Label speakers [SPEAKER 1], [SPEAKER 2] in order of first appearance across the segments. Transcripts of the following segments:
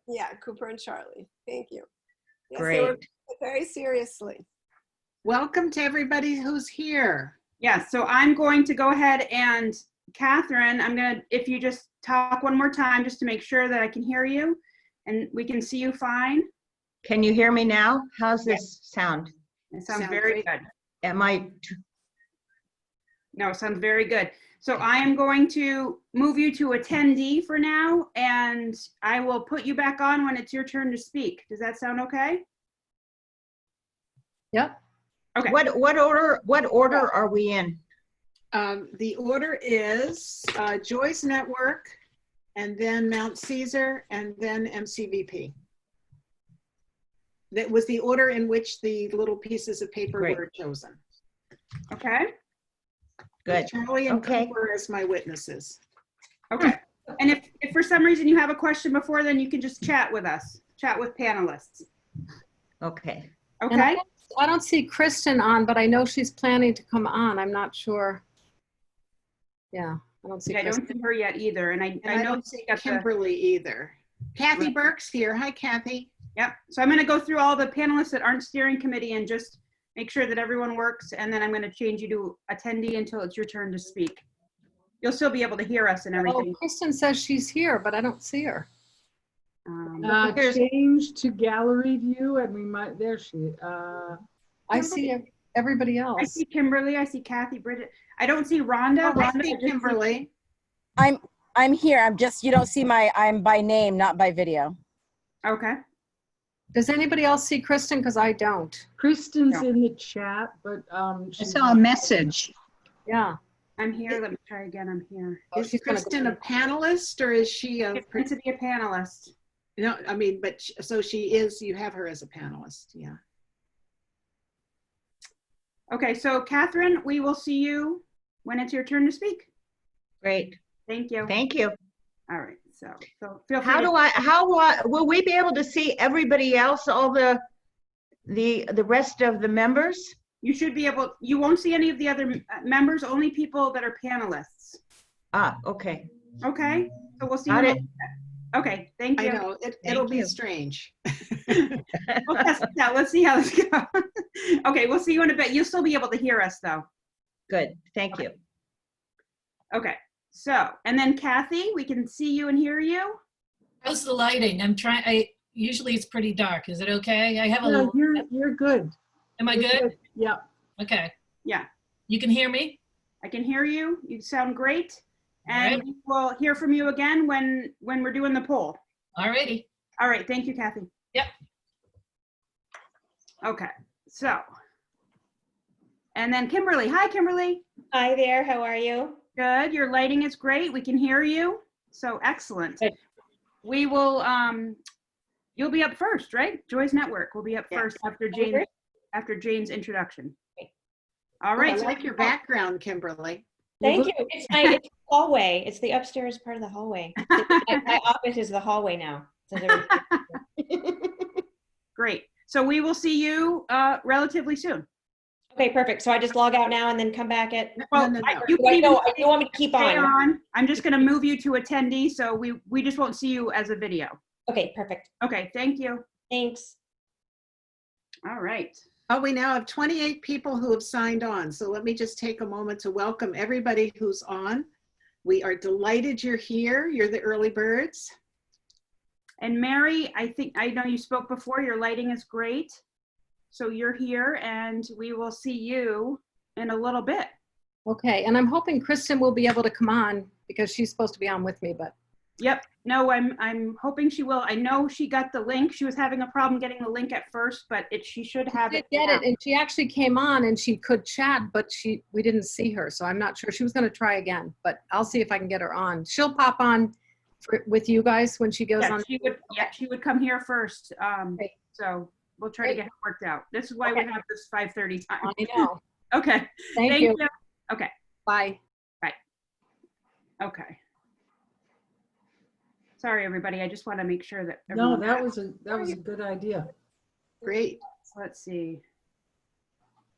[SPEAKER 1] Yeah, Cooper and Charlie. Thank you. Yes,
[SPEAKER 2] Great.
[SPEAKER 1] they were very seriously.
[SPEAKER 3] Welcome to everybody who's here.
[SPEAKER 4] Yeah, so I'm going to go ahead and Catherine, if you just talk one more time just to make sure that I can hear you and we can see you fine.
[SPEAKER 2] Can you hear me now? How's this sound?
[SPEAKER 4] It sounds
[SPEAKER 3] Sounds
[SPEAKER 4] very
[SPEAKER 3] great.
[SPEAKER 4] good.
[SPEAKER 2] Am I?
[SPEAKER 4] No, it sounds very good. So I am going to move you to attendee for now, and I will put you back on when it's your turn to speak. Does that sound okay?
[SPEAKER 5] Yep.
[SPEAKER 4] Okay.
[SPEAKER 2] What order are we in?
[SPEAKER 3] The order is Joy's Network, and then Mount Caesar, and then MCVP. That was the order in which the little pieces of paper
[SPEAKER 2] Great.
[SPEAKER 3] were chosen.
[SPEAKER 4] Okay.
[SPEAKER 2] Good.
[SPEAKER 3] Charlie and
[SPEAKER 2] Okay.
[SPEAKER 3] Cooper as my witnesses.
[SPEAKER 4] Okay. And if for some reason you have a question before, then you can just chat with us, chat with panelists.
[SPEAKER 2] Okay.
[SPEAKER 5] And
[SPEAKER 4] Okay.
[SPEAKER 5] I don't see Kristen on, but I know she's planning to come on. I'm not sure. Yeah, I don't see
[SPEAKER 4] Yeah, I
[SPEAKER 5] Kristen.
[SPEAKER 4] don't see her yet either. And I
[SPEAKER 3] And I
[SPEAKER 4] know
[SPEAKER 3] don't
[SPEAKER 4] she
[SPEAKER 3] see
[SPEAKER 4] got the,
[SPEAKER 3] Kimberly either. Kathy
[SPEAKER 4] Right.
[SPEAKER 3] Burke's here. Hi, Kathy.
[SPEAKER 4] yep. So I'm going to go through all the panelists that aren't steering committee and just make sure that everyone works. And then I'm going to change you to attendee until it's your turn to speak. You'll still be able to hear us and
[SPEAKER 5] Oh,
[SPEAKER 4] everything.
[SPEAKER 5] Kristen says she's here, but I don't see her.
[SPEAKER 2] Here's-
[SPEAKER 6] Change to gallery view and we might, there she,
[SPEAKER 5] I see everybody
[SPEAKER 4] I
[SPEAKER 5] else.
[SPEAKER 4] see Kimberly. I see Kathy, Bridget. I don't see Rhonda.
[SPEAKER 3] Oh, I
[SPEAKER 4] Rhonda,
[SPEAKER 3] see
[SPEAKER 4] I just see-
[SPEAKER 3] Kimberly.
[SPEAKER 7] I'm here. I'm just, you don't see I'm by name, not by video.
[SPEAKER 4] Okay.
[SPEAKER 5] Does anybody else see Kristen? Because I don't.
[SPEAKER 6] Kristen's
[SPEAKER 4] No.
[SPEAKER 6] in the chat, but
[SPEAKER 8] I
[SPEAKER 6] she's
[SPEAKER 8] saw a message.
[SPEAKER 5] Yeah.
[SPEAKER 4] I'm here. Let me try again. I'm here.
[SPEAKER 5] Oh,
[SPEAKER 3] Is
[SPEAKER 5] she's gonna go
[SPEAKER 3] Kristen a panelist or is she a,
[SPEAKER 4] It's meant to be a panelist.
[SPEAKER 3] no, I mean, but so she is, you have her as a panelist. Yeah.
[SPEAKER 4] Okay, so Catherine, we will see you when it's your turn to speak.
[SPEAKER 2] Great.
[SPEAKER 4] Thank you.
[SPEAKER 2] Thank you.
[SPEAKER 4] All right, so feel free
[SPEAKER 2] How
[SPEAKER 4] to.
[SPEAKER 2] will we be able to see everybody else, all the rest of the members?
[SPEAKER 4] You should be able, you won't see any of the other members, only people that are panelists.
[SPEAKER 2] Ah, okay.
[SPEAKER 4] Okay, so we'll see.
[SPEAKER 2] Got
[SPEAKER 4] when-
[SPEAKER 2] it.
[SPEAKER 4] Okay, thank
[SPEAKER 3] I
[SPEAKER 4] you.
[SPEAKER 3] know, it'll be
[SPEAKER 2] you.
[SPEAKER 3] strange.
[SPEAKER 4] We'll test it out. Let's see how this goes. Okay, we'll see you in a bit. You'll still be able to hear us though.
[SPEAKER 2] Good. Thank you.
[SPEAKER 4] Okay, so, and then Kathy, we can see you and hear you.
[SPEAKER 9] How's the lighting? Usually it's pretty dark. Is it okay? I have a
[SPEAKER 6] no,
[SPEAKER 9] little,
[SPEAKER 6] you're good.
[SPEAKER 9] am I
[SPEAKER 6] You're
[SPEAKER 9] good?
[SPEAKER 6] Yeah.
[SPEAKER 9] Okay.
[SPEAKER 4] Yeah.
[SPEAKER 9] You can hear me?
[SPEAKER 4] I can hear you. You sound great.
[SPEAKER 9] All
[SPEAKER 4] And
[SPEAKER 9] right.
[SPEAKER 4] we'll hear from you again when we're doing the poll.
[SPEAKER 9] Alrighty.
[SPEAKER 4] All right, thank you, Kathy.
[SPEAKER 9] Yep.
[SPEAKER 4] Okay, so. And then Kimberly. Hi, Kimberly.
[SPEAKER 10] Hi there, how are you?
[SPEAKER 4] Good, your lighting is great. We can hear you. So excellent.
[SPEAKER 10] Good.
[SPEAKER 4] We will, you'll be up first, right? Joy's Network will be up
[SPEAKER 10] Yeah.
[SPEAKER 4] first after
[SPEAKER 10] Okay.
[SPEAKER 4] Jane's introduction.
[SPEAKER 10] Great.
[SPEAKER 4] All
[SPEAKER 3] I
[SPEAKER 4] right. so-
[SPEAKER 3] like your background, Kimberly.
[SPEAKER 10] Thank you. It's the hallway. It's the upstairs part of the hallway. My office is the hallway now. So
[SPEAKER 4] Great. So we will see you relatively soon.
[SPEAKER 10] okay, perfect. So I just log out now and then come back at.
[SPEAKER 4] Well,
[SPEAKER 3] no.
[SPEAKER 4] you
[SPEAKER 10] Wait,
[SPEAKER 4] can
[SPEAKER 10] no,
[SPEAKER 4] even
[SPEAKER 10] you want me to keep
[SPEAKER 4] stay
[SPEAKER 10] on?
[SPEAKER 4] on. I'm just going to move you to attendee, so we just won't see you as a video.
[SPEAKER 10] Okay, perfect.
[SPEAKER 4] Okay, thank you.
[SPEAKER 10] Thanks.
[SPEAKER 4] All right.
[SPEAKER 3] Oh, we now have 28 people who have signed on. So let me just take a moment to welcome everybody who's on. We are delighted you're here. You're the early birds.
[SPEAKER 4] And Mary, I know you spoke before. Your lighting is great. So you're here, and we will see you in a little bit.
[SPEAKER 5] Okay, and I'm hoping Kristen will be able to come on because she's supposed to be on with me, but
[SPEAKER 4] Yep. No, I'm hoping she will. I know she got the link. She was having a problem getting the link at first, but she should have
[SPEAKER 5] she
[SPEAKER 4] it.
[SPEAKER 5] did get
[SPEAKER 4] now.
[SPEAKER 5] it, and she actually came on and she could chat, but we didn't see her, so I'm not sure. She was going to try again, but I'll see if I can get her on. She'll pop on with you guys when she goes
[SPEAKER 4] Yeah,
[SPEAKER 5] on.
[SPEAKER 4] she would come here first.
[SPEAKER 5] Great.
[SPEAKER 4] So we'll try to get it worked out. This is why we have this 5:30 time.
[SPEAKER 5] I know.
[SPEAKER 4] Okay.
[SPEAKER 5] Thank you.
[SPEAKER 4] Okay.
[SPEAKER 5] Bye.
[SPEAKER 4] Okay. Sorry, everybody. I just want to make sure that.
[SPEAKER 6] No,
[SPEAKER 4] everyone-
[SPEAKER 6] that was a good idea.
[SPEAKER 3] Great.
[SPEAKER 4] Let's see.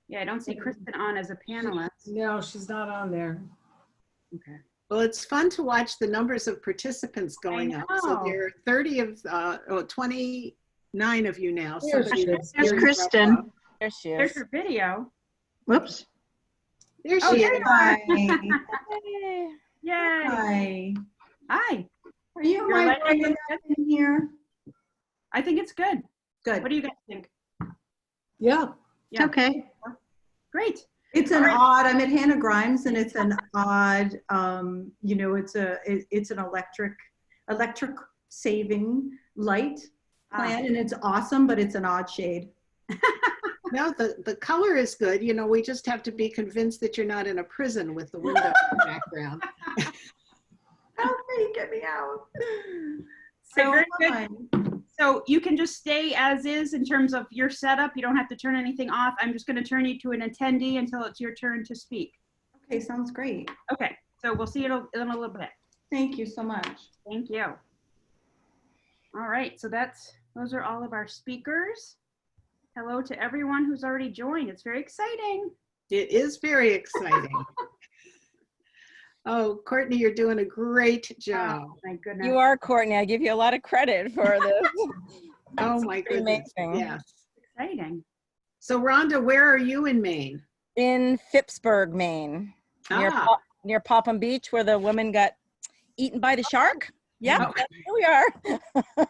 [SPEAKER 4] Yeah, I don't see Kristen on as a panelist.
[SPEAKER 6] No, she's not on there.
[SPEAKER 4] Okay.
[SPEAKER 3] Well, it's fun to watch the numbers of participants going up. So
[SPEAKER 4] know.
[SPEAKER 3] there are 30 of, 29 of you now.
[SPEAKER 6] There
[SPEAKER 3] Somebody
[SPEAKER 6] she is.
[SPEAKER 3] was
[SPEAKER 2] There's
[SPEAKER 3] very
[SPEAKER 2] Kristen.
[SPEAKER 3] rough up.
[SPEAKER 7] There she
[SPEAKER 4] There's
[SPEAKER 7] is.
[SPEAKER 4] your video.
[SPEAKER 2] Whoops.
[SPEAKER 3] There
[SPEAKER 4] Oh,
[SPEAKER 3] she
[SPEAKER 4] there
[SPEAKER 3] is.
[SPEAKER 4] you are.
[SPEAKER 7] Hey.
[SPEAKER 4] Yay.
[SPEAKER 8] Hi.
[SPEAKER 4] Hi.
[SPEAKER 8] Are you
[SPEAKER 4] Your
[SPEAKER 8] my
[SPEAKER 4] lighting is good?
[SPEAKER 8] in here?
[SPEAKER 4] I think it's good.
[SPEAKER 8] Good.
[SPEAKER 4] What do you guys think?
[SPEAKER 6] Yeah.
[SPEAKER 2] It's okay.
[SPEAKER 4] Great.
[SPEAKER 8] It's an
[SPEAKER 4] All right.
[SPEAKER 8] odd, I'm at Hannah Grimes and it's an odd, it's an electric saving light plan and it's awesome, but it's an odd shade.
[SPEAKER 3] No, the color is good. You know, we just have to be convinced that you're not in a prison with the window in the background.
[SPEAKER 8] Help me, get me out.
[SPEAKER 4] So very good.
[SPEAKER 8] fine.
[SPEAKER 4] So you can just stay as is in terms of your setup. You don't have to turn anything off. I'm just going to turn you to an attendee until it's your turn to speak.
[SPEAKER 8] Okay, sounds great.
[SPEAKER 4] Okay. So we'll see you in a little bit.
[SPEAKER 8] Thank you so much.
[SPEAKER 4] Thank you. All right. So those are all of our speakers. Hello to everyone who's already joined. It's very exciting.
[SPEAKER 3] It is very exciting. Oh, Courtney, you're doing a great job.
[SPEAKER 4] Oh, my goodness.
[SPEAKER 7] You are, Courtney. I give you a lot of credit for this.
[SPEAKER 3] Oh, my
[SPEAKER 7] pretty
[SPEAKER 3] goodness.
[SPEAKER 7] amazing.
[SPEAKER 3] Yes.
[SPEAKER 4] Exciting.
[SPEAKER 3] So Rhonda, where are you in Maine?
[SPEAKER 7] In Phippsburg, Maine,
[SPEAKER 3] Ah,
[SPEAKER 7] near Popham Beach, where the woman got eaten by the shark. Yeah,
[SPEAKER 3] Okay.
[SPEAKER 7] here we are.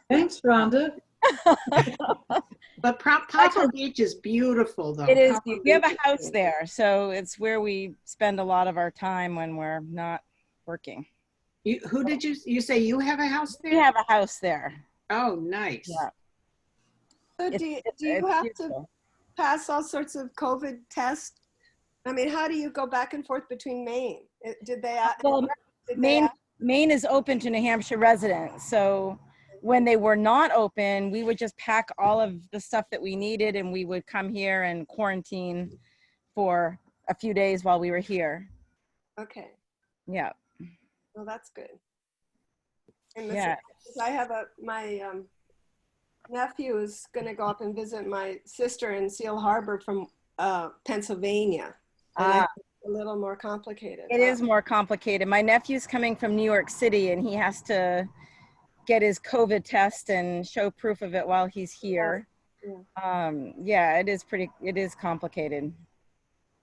[SPEAKER 6] Thanks, Rhonda.
[SPEAKER 3] but Popham Beach is beautiful, though.
[SPEAKER 7] It is.
[SPEAKER 3] Popham
[SPEAKER 7] We have
[SPEAKER 3] Beach
[SPEAKER 7] a
[SPEAKER 3] is
[SPEAKER 7] house
[SPEAKER 3] beautiful.
[SPEAKER 7] there, so it's where we spend a lot of our time when we're not working.
[SPEAKER 3] Who did you say you have a house there?
[SPEAKER 7] We have a house there.
[SPEAKER 3] Oh, nice.
[SPEAKER 7] Yeah.
[SPEAKER 1] So
[SPEAKER 7] It's-
[SPEAKER 1] do you
[SPEAKER 7] it's
[SPEAKER 1] have to
[SPEAKER 7] beautiful.
[SPEAKER 1] pass all sorts of COVID tests? I mean, how do you go back and forth between Maine? Did they,
[SPEAKER 7] Well,
[SPEAKER 1] did they
[SPEAKER 7] Maine, Maine is open to New Hampshire residents. So when they were not open, we would just pack all of the stuff that we needed and we would come here and quarantine for a few days while we were here.
[SPEAKER 1] okay,
[SPEAKER 7] Yeah.
[SPEAKER 1] well, that's good. And
[SPEAKER 7] Yeah.
[SPEAKER 1] I have my nephew is going to go up and visit my sister in Seal Harbor from Pennsylvania. And I think it's a little more complicated.
[SPEAKER 7] It is more complicated. My nephew's coming from New York City and he has to get his COVID test and show proof of it while he's here. Yeah, it is complicated.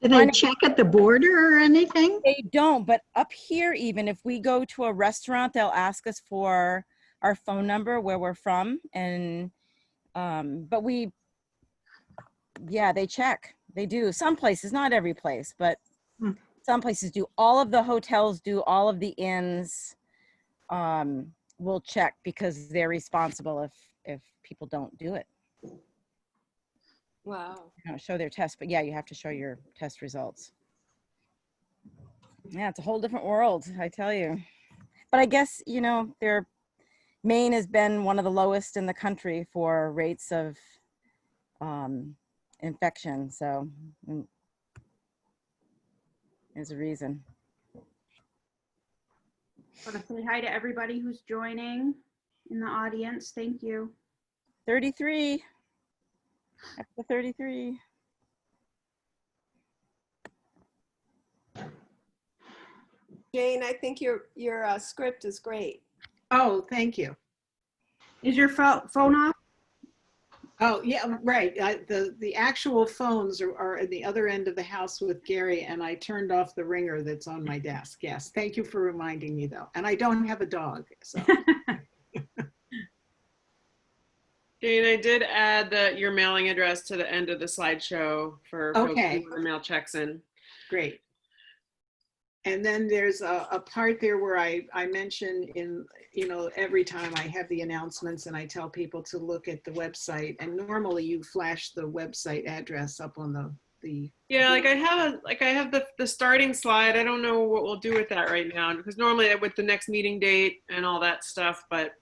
[SPEAKER 2] Do they check at the border or anything?
[SPEAKER 7] They don't, but up here, even if we go to a restaurant, they'll ask us for our phone number, where we're from. And, but they check. They do. Some places, not every place, but some places do. All of the hotels do, all of the inns will check because they're responsible if people don't do it.
[SPEAKER 1] Wow.
[SPEAKER 7] You don't show their test, but yeah, you have to show your test results. Yeah, it's a whole different world, I tell you. But I guess, Maine has been one of the lowest in the country for rates of infection. So there's a reason.
[SPEAKER 4] I want to say hi to everybody who's joining in the audience. Thank you.
[SPEAKER 7] 33. Up to 33.
[SPEAKER 1] Jane, I think your script is great.
[SPEAKER 3] Oh, thank you.
[SPEAKER 4] Is your phone off?
[SPEAKER 3] Oh, yeah, right. The actual phones are at the other end of the house with Gary, and I turned off the ringer that's on my desk. Yes, thank you for reminding me, though. And I don't have a dog, so.
[SPEAKER 11] Jane, I did add your mailing address to the end of the slideshow for folks who want to mail checks in.
[SPEAKER 3] Great. And then there's a part there where I mention every time I have the announcements and I tell people to look at the website, and normally you flash the website address up on the
[SPEAKER 11] Yeah, I have the starting slide. I don't know what we'll do with that right now because normally with the next meeting date and all that stuff, but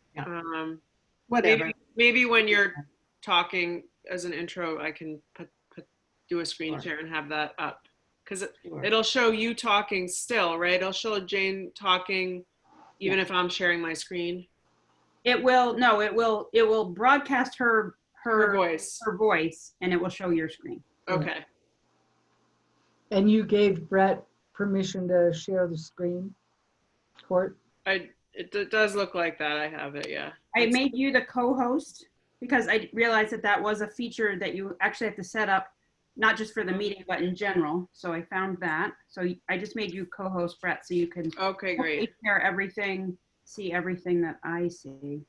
[SPEAKER 3] whatever.
[SPEAKER 11] Maybe when you're talking as an intro, I can do a screen share and have that up. Because it'll show you talking still, right? It'll show Jane talking even if I'm sharing my screen.
[SPEAKER 4] It will broadcast her
[SPEAKER 11] voice,
[SPEAKER 4] and it will show your screen.
[SPEAKER 11] Okay.
[SPEAKER 6] And you gave Brett permission to share the screen? Court?
[SPEAKER 11] It does look like that. I have it. Yeah.
[SPEAKER 4] I made you the co-host because I realized that that was a feature that you actually have to set up, not just for the meeting, but in general. So I found that. So I just made you co-host, Brett, so you can
[SPEAKER 11] Okay, great.
[SPEAKER 4] share everything, see everything that I see.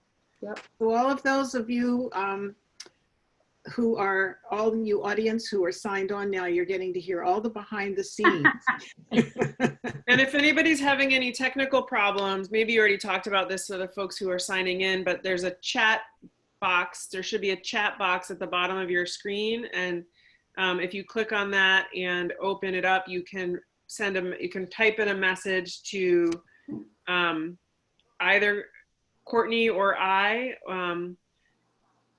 [SPEAKER 6] Yep.
[SPEAKER 3] So all of those of you who are, all you audience who are signed on now, you're getting to hear all the behind the scenes.
[SPEAKER 11] And if anybody's having any technical problems, maybe you already talked about this to the folks who are signing in, but there's a chat box. There should be a chat box at the bottom of your screen. And if you click on that and open it up, you can you can type in a message to either Courtney or I,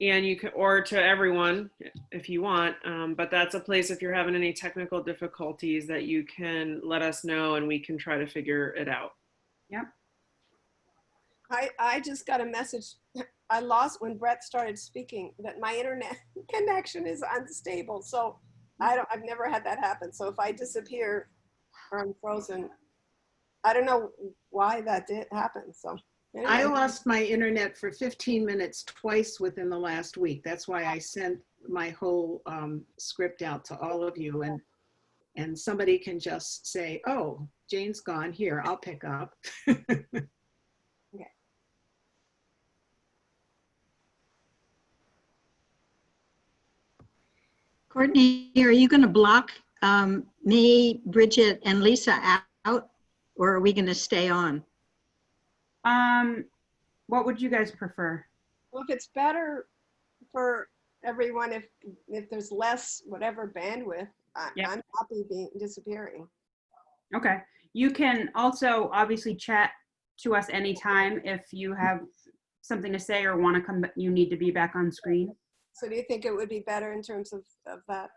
[SPEAKER 11] and you can, or to everyone if you want, but that's a place if you're having any technical difficulties that you can let us know and we can try to figure it out.
[SPEAKER 4] Yep.
[SPEAKER 1] I just got a message. I lost when Brett started speaking that my internet connection is unstable. So I've never had that happen. So if I disappear or I'm frozen, I don't know why that did happen. So anyway.
[SPEAKER 3] I lost my internet for 15 minutes twice within the last week. That's why I sent my whole script out to all of you, and somebody can just say, oh, Jane's gone, here, I'll pick up.
[SPEAKER 1] Okay.
[SPEAKER 12] Courtney, are you going to block me, Bridget, and Lisa out, or are we going to stay on?
[SPEAKER 4] What would you guys prefer?
[SPEAKER 1] Well, if it's better for everyone, if there's less whatever bandwidth,
[SPEAKER 4] Yep.
[SPEAKER 1] I'm happy disappearing.
[SPEAKER 4] Okay. You can also obviously chat to us anytime if you have something to say or want to come, you need to be back on screen.
[SPEAKER 1] So do you think it would be better in terms of that?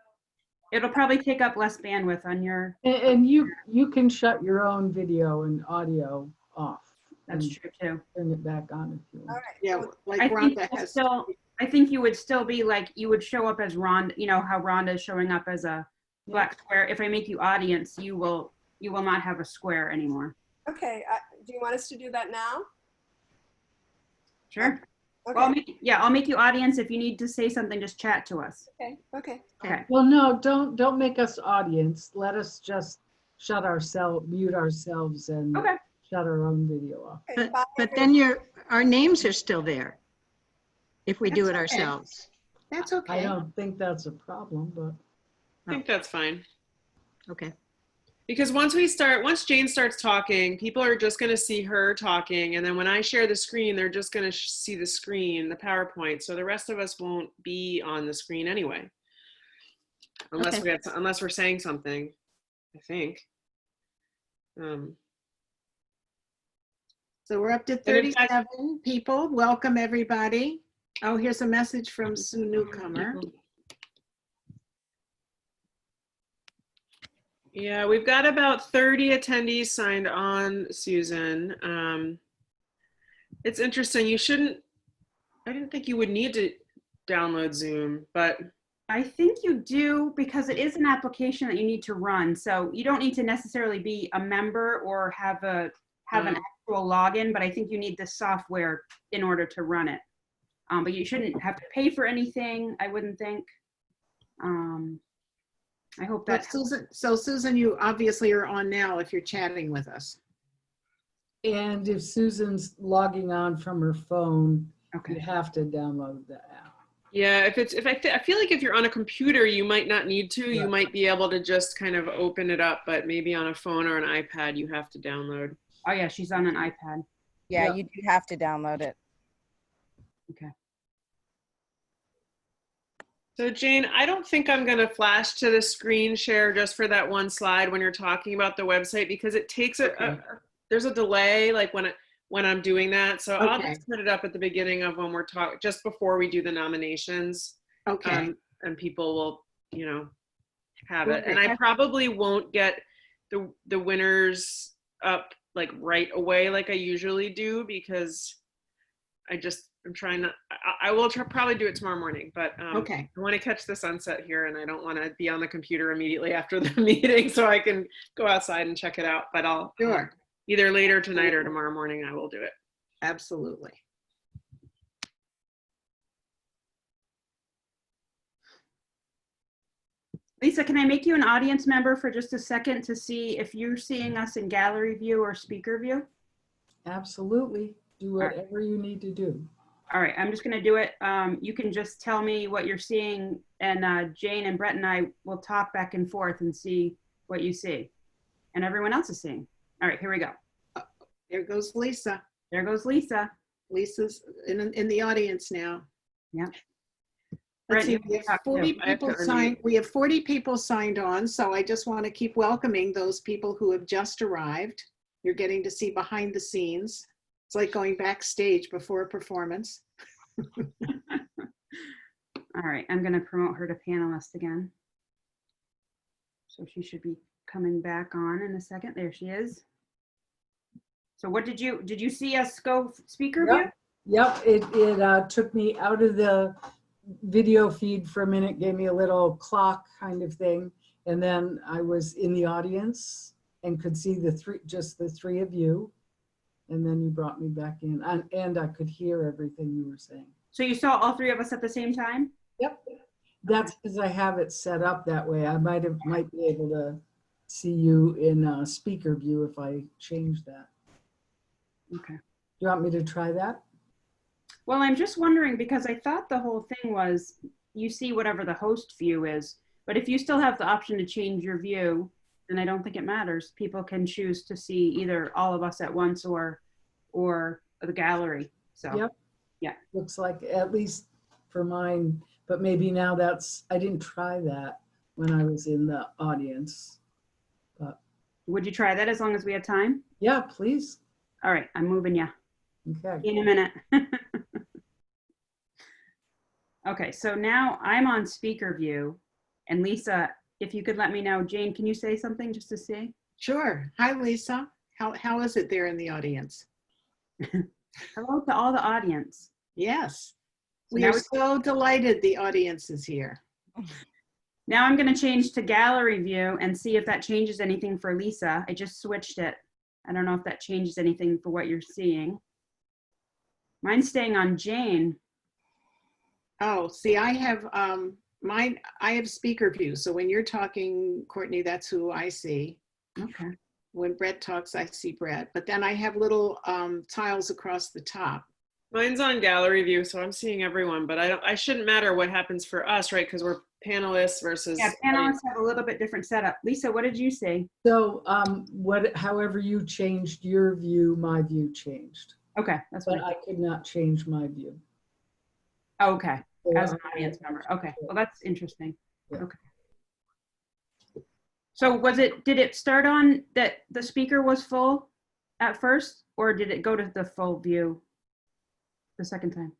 [SPEAKER 4] It'll probably take up less bandwidth on your.
[SPEAKER 6] And you can shut your own video and audio off.
[SPEAKER 4] That's
[SPEAKER 6] and
[SPEAKER 4] true too.
[SPEAKER 6] Turn it back on if you
[SPEAKER 1] All
[SPEAKER 6] want.
[SPEAKER 1] right.
[SPEAKER 3] Yeah,
[SPEAKER 1] Well,
[SPEAKER 3] like
[SPEAKER 4] I think
[SPEAKER 3] Rhonda
[SPEAKER 4] you'll
[SPEAKER 3] has.
[SPEAKER 4] still, I think you would still be like, you would show up as Rhonda, you know, how Rhonda is showing up as a black square. If I make you audience, you will not have a square anymore.
[SPEAKER 1] okay. Do you want us to do that now?
[SPEAKER 4] Sure.
[SPEAKER 1] Okay.
[SPEAKER 4] Well, I'll make you audience. If you need to say something, just chat to us.
[SPEAKER 1] Okay. Okay.
[SPEAKER 4] Okay.
[SPEAKER 6] Well, no, don't make us audience. Let us just mute ourselves and
[SPEAKER 4] Okay.
[SPEAKER 6] shut our own video off.
[SPEAKER 1] Okay, bye,
[SPEAKER 12] But then our names are still there if we do
[SPEAKER 3] That's
[SPEAKER 12] it
[SPEAKER 3] okay.
[SPEAKER 12] ourselves.
[SPEAKER 3] That's okay.
[SPEAKER 6] I don't think that's a problem, but
[SPEAKER 11] I think that's fine.
[SPEAKER 12] Okay.
[SPEAKER 11] Because once Jane starts talking, people are just going to see her talking. And then when I share the screen, they're just going to see the screen, the PowerPoint. So the rest of us won't be on the screen anyway. Unless
[SPEAKER 12] Okay.
[SPEAKER 11] unless we're saying something, I think.
[SPEAKER 3] So we're up to 37 people. Welcome, everybody. Oh, here's a message from Sue Newcomer.
[SPEAKER 11] Yeah, we've got about 30 attendees signed on, Susan. It's interesting. I didn't think you would need to download Zoom, but
[SPEAKER 4] I think you do because it is an application that you need to run. So you don't need to necessarily be a member or have an actual login, but I think you need the software in order to run it. But you shouldn't have to pay for anything, I wouldn't think. I hope
[SPEAKER 3] But
[SPEAKER 4] that.
[SPEAKER 3] Susan, you obviously are on now if you're chatting with us.
[SPEAKER 6] and if Susan's logging on from her phone, you
[SPEAKER 4] Okay.
[SPEAKER 6] have to download the app.
[SPEAKER 11] yeah, I feel like if you're on a computer, you might not need to.
[SPEAKER 6] Yeah.
[SPEAKER 11] You might be able to just kind of open it up, but maybe on a phone or an iPad, you have to download.
[SPEAKER 4] Oh yeah, she's on an iPad.
[SPEAKER 7] Yeah,
[SPEAKER 6] Yeah.
[SPEAKER 7] you do have to download it.
[SPEAKER 4] Okay.
[SPEAKER 11] So Jane, I don't think I'm going to flash to the screen share just for that one slide when you're talking about the website because it takes there's a delay like when I'm doing that. So I'll
[SPEAKER 3] Okay.
[SPEAKER 11] just put it up at the beginning of when we're talking, just before we do the nominations.
[SPEAKER 3] Okay.
[SPEAKER 11] And people will, have it.
[SPEAKER 3] Okay.
[SPEAKER 11] And I probably won't get the winners up like right away like I usually do because I'm trying to, I will probably do it tomorrow morning, but
[SPEAKER 3] Okay.
[SPEAKER 11] I want to catch the sunset here and I don't want to be on the computer immediately after the meeting so I can go outside and check it out, but
[SPEAKER 3] Sure.
[SPEAKER 11] either later tonight or tomorrow morning, I will do it.
[SPEAKER 3] Absolutely.
[SPEAKER 4] Lisa, can I make you an audience member for just a second to see if you're seeing us in gallery view or speaker view?
[SPEAKER 6] Absolutely. Do whatever you need to do.
[SPEAKER 4] All right, I'm just gonna do it. You can just tell me what you're seeing, and Jane and Brett and I will talk back and forth and see what you see and everyone else is seeing. All right, here we go.
[SPEAKER 3] There goes Lisa.
[SPEAKER 4] There goes Lisa.
[SPEAKER 3] Lisa's in the audience now.
[SPEAKER 4] Yeah.
[SPEAKER 3] Let's see,
[SPEAKER 4] Brett,
[SPEAKER 3] we
[SPEAKER 4] you
[SPEAKER 3] have 40
[SPEAKER 11] I have to
[SPEAKER 3] people signed. We have 40 people signed on, so I just want to keep welcoming those people who have just arrived. You're getting to see behind the scenes. It's like going backstage before a performance.
[SPEAKER 4] All right, I'm gonna promote her to panelist again. So she should be coming back on in a second. There she is. So what did you see us go speaker view?
[SPEAKER 6] Yep, it took me out of the video feed for a minute, gave me a little clock kind of thing. And then I was in the audience and could see just the three of you. And then you brought me back in and I could hear everything you were saying.
[SPEAKER 4] So you saw all three of us at the same time?
[SPEAKER 6] Yep. That's because I have it set up that way. I might be able to see you in speaker view if I change that.
[SPEAKER 4] Okay.
[SPEAKER 6] Do you want me to try that?
[SPEAKER 4] Well, I'm just wondering because I thought the whole thing was you see whatever the host view is, but if you still have the option to change your view, then I don't think it matters. People can choose to see either all of us at once or the gallery. So,
[SPEAKER 6] Yep.
[SPEAKER 4] Yeah.
[SPEAKER 6] Looks like at least for mine, but maybe now I didn't try that when I was in the audience. But
[SPEAKER 4] Would you try that as long as we have time?
[SPEAKER 6] yeah, please.
[SPEAKER 4] All right, I'm moving you.
[SPEAKER 6] Okay.
[SPEAKER 4] In a minute. Okay, so now I'm on speaker view. And Lisa, if you could let me know, Jane, can you say something just to see?
[SPEAKER 3] Sure. Hi, Lisa. How is it there in the audience?
[SPEAKER 4] Hello to all the audience.
[SPEAKER 3] Yes.
[SPEAKER 4] So
[SPEAKER 3] We
[SPEAKER 4] now
[SPEAKER 3] are so delighted the audience is here.
[SPEAKER 4] Now I'm going to change to gallery view and see if that changes anything for Lisa. I just switched it. I don't know if that changes anything for what you're seeing. Mine's staying on Jane.
[SPEAKER 3] Oh, see, I have I have speaker view. So when you're talking, Courtney, that's who I see.
[SPEAKER 4] Okay.
[SPEAKER 3] When Brett talks, I see Brett. But then I have little tiles across the top.
[SPEAKER 11] Mine's on gallery view, so I'm seeing everyone, but I shouldn't matter what happens for us, right? Because we're panelists versus.
[SPEAKER 4] Yeah, panelists have a little bit different setup. Lisa, what did you see?
[SPEAKER 6] So however you changed your view, my view changed.
[SPEAKER 4] Okay, that's
[SPEAKER 6] But
[SPEAKER 4] what
[SPEAKER 6] I could not change my view.
[SPEAKER 4] Oh, okay,
[SPEAKER 6] So
[SPEAKER 4] as an audience member. Okay, well, that's interesting.
[SPEAKER 6] Yeah.
[SPEAKER 4] Okay. So did it start on that the speaker was full at first, or did it go to the full view the second time?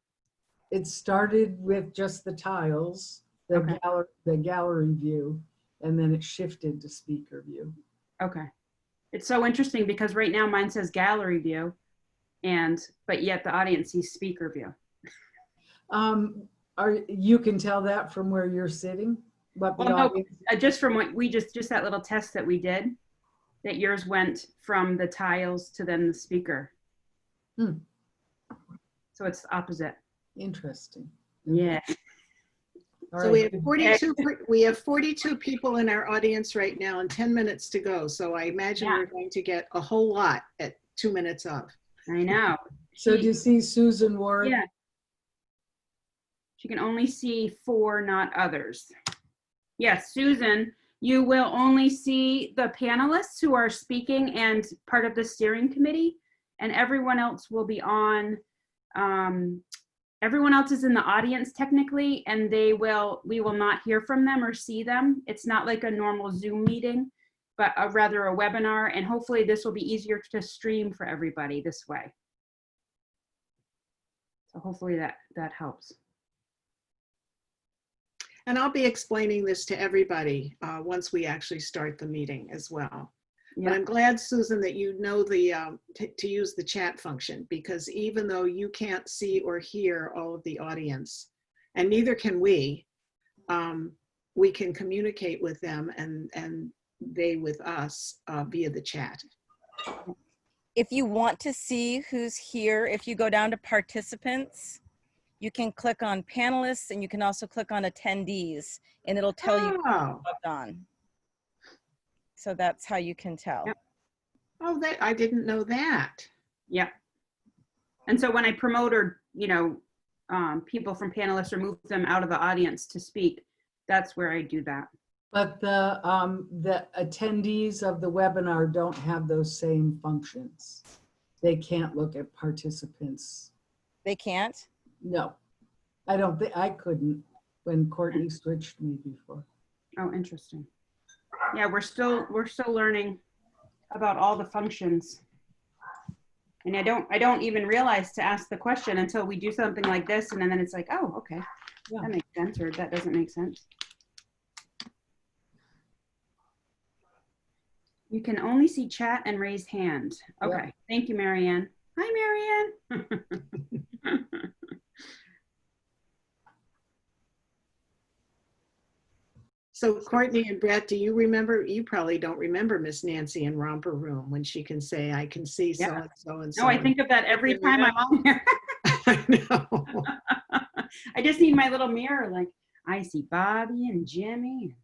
[SPEAKER 6] It started with just the tiles,
[SPEAKER 4] Okay.
[SPEAKER 6] the gallery view, and then it shifted to speaker view.
[SPEAKER 4] Okay. It's so interesting because right now mine says gallery view, but yet the audience sees speaker view.
[SPEAKER 6] You can tell that from where you're sitting? What the
[SPEAKER 4] Well, no,
[SPEAKER 6] audience,
[SPEAKER 4] just from what we just that little test that we did, that yours went from the tiles to then the speaker.
[SPEAKER 6] Hmm.
[SPEAKER 4] So it's the opposite.
[SPEAKER 6] interesting.
[SPEAKER 4] Yeah.
[SPEAKER 6] All
[SPEAKER 3] So
[SPEAKER 6] right.
[SPEAKER 3] we have 42 people in our audience right now and 10 minutes to go. So I imagine
[SPEAKER 4] Yeah.
[SPEAKER 3] we're going to get a whole lot at 2 minutes of.
[SPEAKER 4] I know.
[SPEAKER 6] So do you see Susan Ward?
[SPEAKER 4] Yeah. She can only see 4, not others. Yes, Susan, you will only see the panelists who are speaking and part of the steering committee, and everyone else will be on. Everyone else is in the audience technically, and we will not hear from them or see them. It's not like a normal Zoom meeting, but rather a webinar, and hopefully this will be easier to stream for everybody this way. So hopefully that helps.
[SPEAKER 3] And I'll be explaining this to everybody once we actually start the meeting as well.
[SPEAKER 4] Yeah.
[SPEAKER 3] But I'm glad, Susan, that you know to use the chat function, because even though you can't see or hear all of the audience, and neither can we can communicate with them and they with us via the chat.
[SPEAKER 7] If you want to see who's here, if you go down to participants, you can click on panelists and you can also click on attendees and it'll tell you who's
[SPEAKER 3] Oh,
[SPEAKER 7] logged on. So that's how you can tell.
[SPEAKER 4] Yep.
[SPEAKER 3] oh, that, I didn't know that.
[SPEAKER 4] Yep. And so when I promote or, people from panelists or move them out of the audience to speak, that's where I do that.
[SPEAKER 6] But the attendees of the webinar don't have those same functions. They can't look at participants.
[SPEAKER 7] They can't?
[SPEAKER 6] No, I don't think, I couldn't when Courtney switched me before.
[SPEAKER 4] Oh, interesting. Yeah, we're still learning about all the functions. And I don't even realize to ask the question until we do something like this, and then it's like, oh, okay,
[SPEAKER 6] Yeah.
[SPEAKER 4] that makes sense, or that doesn't make sense. You can only see chat and raise hand. Okay,
[SPEAKER 6] Yeah.
[SPEAKER 4] Thank you, Marianne. Hi, Marianne.
[SPEAKER 3] So Courtney and Brett, do you remember, you probably don't remember Miss Nancy in Romper Room when she can say, I can see
[SPEAKER 4] Yeah.
[SPEAKER 3] so-and-so and so.
[SPEAKER 4] No, I think of that every time I'm on here.
[SPEAKER 3] I know.
[SPEAKER 4] I just need my little mirror, like, I see Bobby and Jimmy.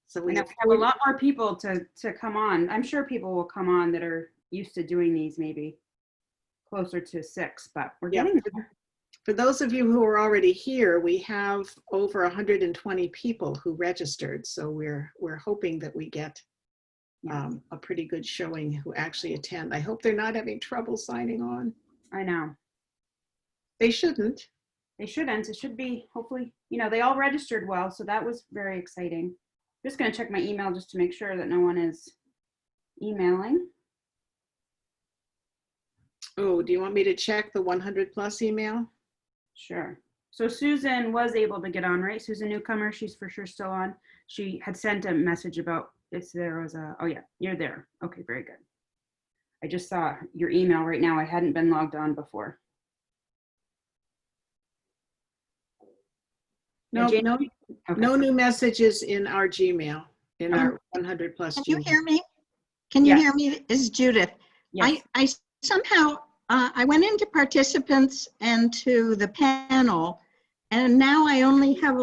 [SPEAKER 3] So
[SPEAKER 4] We
[SPEAKER 3] we
[SPEAKER 4] have a lot more people to come on. I'm sure people will come on that are used to doing these, maybe closer to 6, but we're
[SPEAKER 3] Yeah.
[SPEAKER 4] getting there.
[SPEAKER 3] For those of you who are already here, we have over 120 people who registered. So we're hoping that we get a pretty good showing who actually attend. I hope they're not having trouble signing on.
[SPEAKER 4] I know.
[SPEAKER 3] They shouldn't.
[SPEAKER 4] They shouldn't. It should be, hopefully, they all registered well, so that was very exciting. Just going to check my email just to make sure that no one is emailing.
[SPEAKER 3] Oh, do you want me to check the 100+ email?
[SPEAKER 4] Sure. So Susan was able to get on, right? Susan Newcomer, she's for sure still on. She had sent a message about if there was oh yeah, you're there. Okay, very good. I just saw your email right now. I hadn't been logged on before.
[SPEAKER 3] No,
[SPEAKER 4] Jane-
[SPEAKER 3] no,
[SPEAKER 4] okay.
[SPEAKER 3] no new messages in our Gmail, in our 100+
[SPEAKER 12] Can you
[SPEAKER 3] Gmail.
[SPEAKER 12] hear me? Can you
[SPEAKER 4] Yeah.
[SPEAKER 12] hear me? This is Judith.
[SPEAKER 4] Yes.
[SPEAKER 12] I somehow, I went into participants and to the panel, and now I only have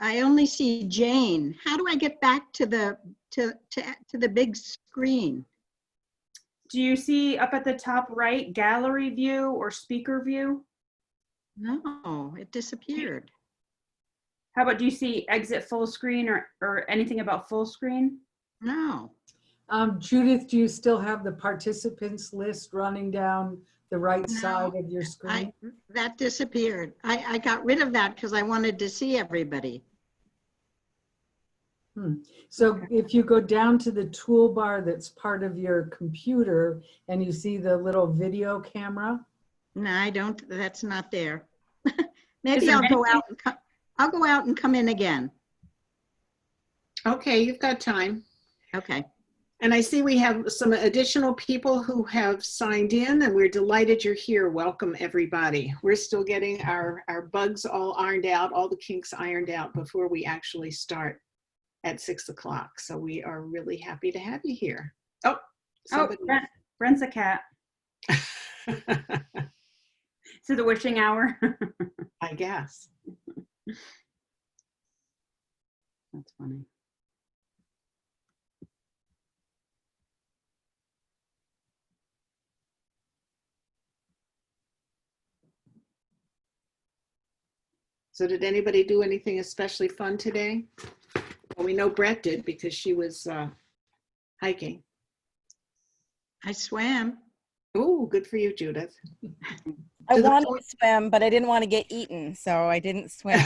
[SPEAKER 12] I only see Jane. How do I get back to the big screen?
[SPEAKER 4] Do you see up at the top right, gallery view or speaker view?
[SPEAKER 12] No, it disappeared.
[SPEAKER 4] How about, do you see exit full screen or anything about full screen?
[SPEAKER 12] No.
[SPEAKER 6] Judith, do you still have the participants list running down the right
[SPEAKER 12] No,
[SPEAKER 6] side of your screen?
[SPEAKER 12] That disappeared. I got rid of that because I wanted to see everybody.
[SPEAKER 6] So if you go down to the toolbar that's part of your computer and you see the little video camera.
[SPEAKER 12] No, I don't, that's not there. Maybe
[SPEAKER 4] there
[SPEAKER 12] I'll go out and I'll go out and come in again.
[SPEAKER 3] Okay, you've got time.
[SPEAKER 12] Okay.
[SPEAKER 3] And I see we have some additional people who have signed in, and we're delighted you're here. Welcome, everybody. We're still getting our bugs all ironed out, all the kinks ironed out before we actually start at 6 o'clock. So we are really happy to have you here. Oh, somebody.
[SPEAKER 4] Brent's a cat. So the wishing hour.
[SPEAKER 3] I guess.
[SPEAKER 4] That's funny.
[SPEAKER 3] So did anybody do anything especially fun today? Well, we know Brett did because she was hiking.
[SPEAKER 12] I swam.
[SPEAKER 3] Oh, good for you, Judith.
[SPEAKER 7] I
[SPEAKER 3] To the
[SPEAKER 7] wanted
[SPEAKER 3] point-
[SPEAKER 7] to swim, but I didn't want to get eaten, so I didn't swim.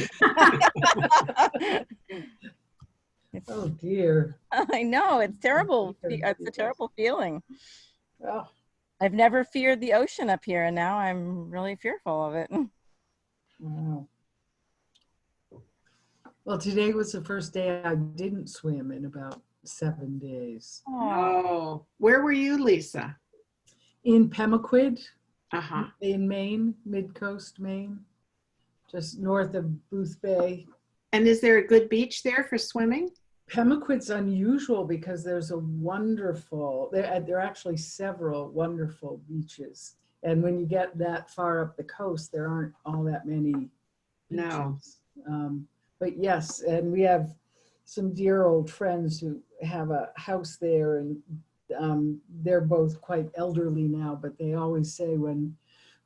[SPEAKER 6] Oh dear.
[SPEAKER 7] I know, it's terrible. It's a terrible feeling.
[SPEAKER 6] Oh,
[SPEAKER 7] I've never feared the ocean up here, and now I'm really fearful of it.
[SPEAKER 6] wow. Well, today was the first day I didn't swim in about 7 days.
[SPEAKER 3] Oh, where were you, Lisa?
[SPEAKER 6] In Pemaquid,
[SPEAKER 3] Uh-huh.
[SPEAKER 6] in Maine, mid-coast Maine, just north of Booth Bay.
[SPEAKER 3] And is there a good beach there for swimming?
[SPEAKER 6] Pemaquid's unusual because there's a wonderful, there are actually several wonderful beaches. And when you get that far up the coast, there aren't all that many
[SPEAKER 3] No.
[SPEAKER 6] beaches. But yes, and we have some dear old friends who have a house there, and they're both quite elderly now, but they always say when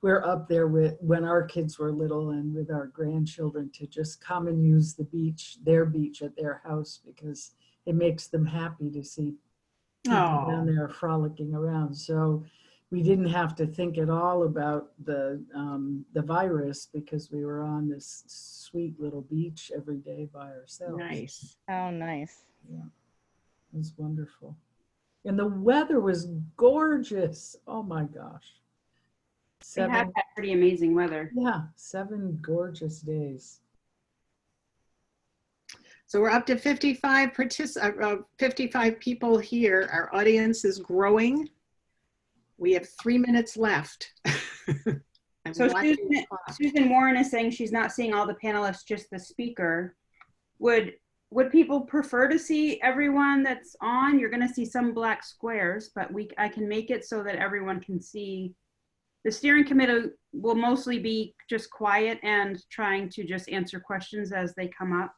[SPEAKER 6] we're up there when our kids were little and with our grandchildren to just come and use the beach, their beach at their house, because it makes them happy to see people down there frolicking around. So we didn't have to think at all about the virus because we were on this sweet little beach every day by ourselves.
[SPEAKER 3] Nice.
[SPEAKER 7] Oh, nice.
[SPEAKER 6] Yeah, it was wonderful. And the weather was gorgeous. Oh my gosh.
[SPEAKER 4] They had had pretty amazing weather.
[SPEAKER 6] Yeah, 7 gorgeous days.
[SPEAKER 3] So we're up to 55 people here. Our audience is growing. We have 3 minutes left.
[SPEAKER 4] So Susan Warren is saying she's not seeing all the panelists, just the speaker. Would people prefer to see everyone that's on? You're going to see some black squares, but I can make it so that everyone can see. The steering committee will mostly be just quiet and trying to just answer questions as they come up.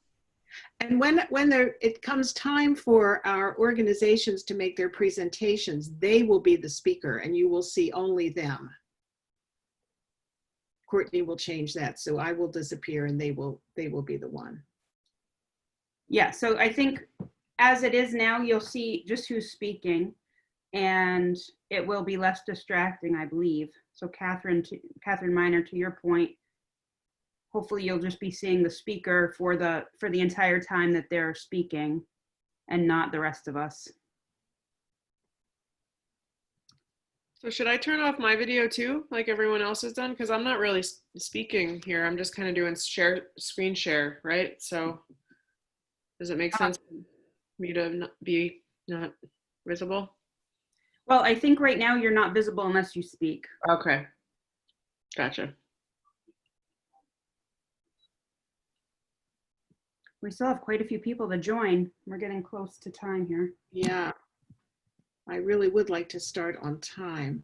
[SPEAKER 3] And when it comes time for our organizations to make their presentations, they will be the speaker and you will see only them. Courtney will change that, so I will disappear and they will be the one.
[SPEAKER 4] Yeah, so I think as it is now, you'll see just who's speaking and it will be less distracting, I believe. So Catherine Miner, to your point, hopefully you'll just be seeing the speaker for the entire time that they're speaking and not the rest of us.
[SPEAKER 11] So should I turn off my video too, like everyone else has done? Because I'm not really speaking here. I'm just kind of doing screen share, right? So does it make sense for me to be not visible?
[SPEAKER 4] Well, I think right now you're not visible unless you speak.
[SPEAKER 11] Okay, gotcha.
[SPEAKER 4] We still have quite a few people to join. We're getting close to time here.
[SPEAKER 3] Yeah, I really would like to start on time.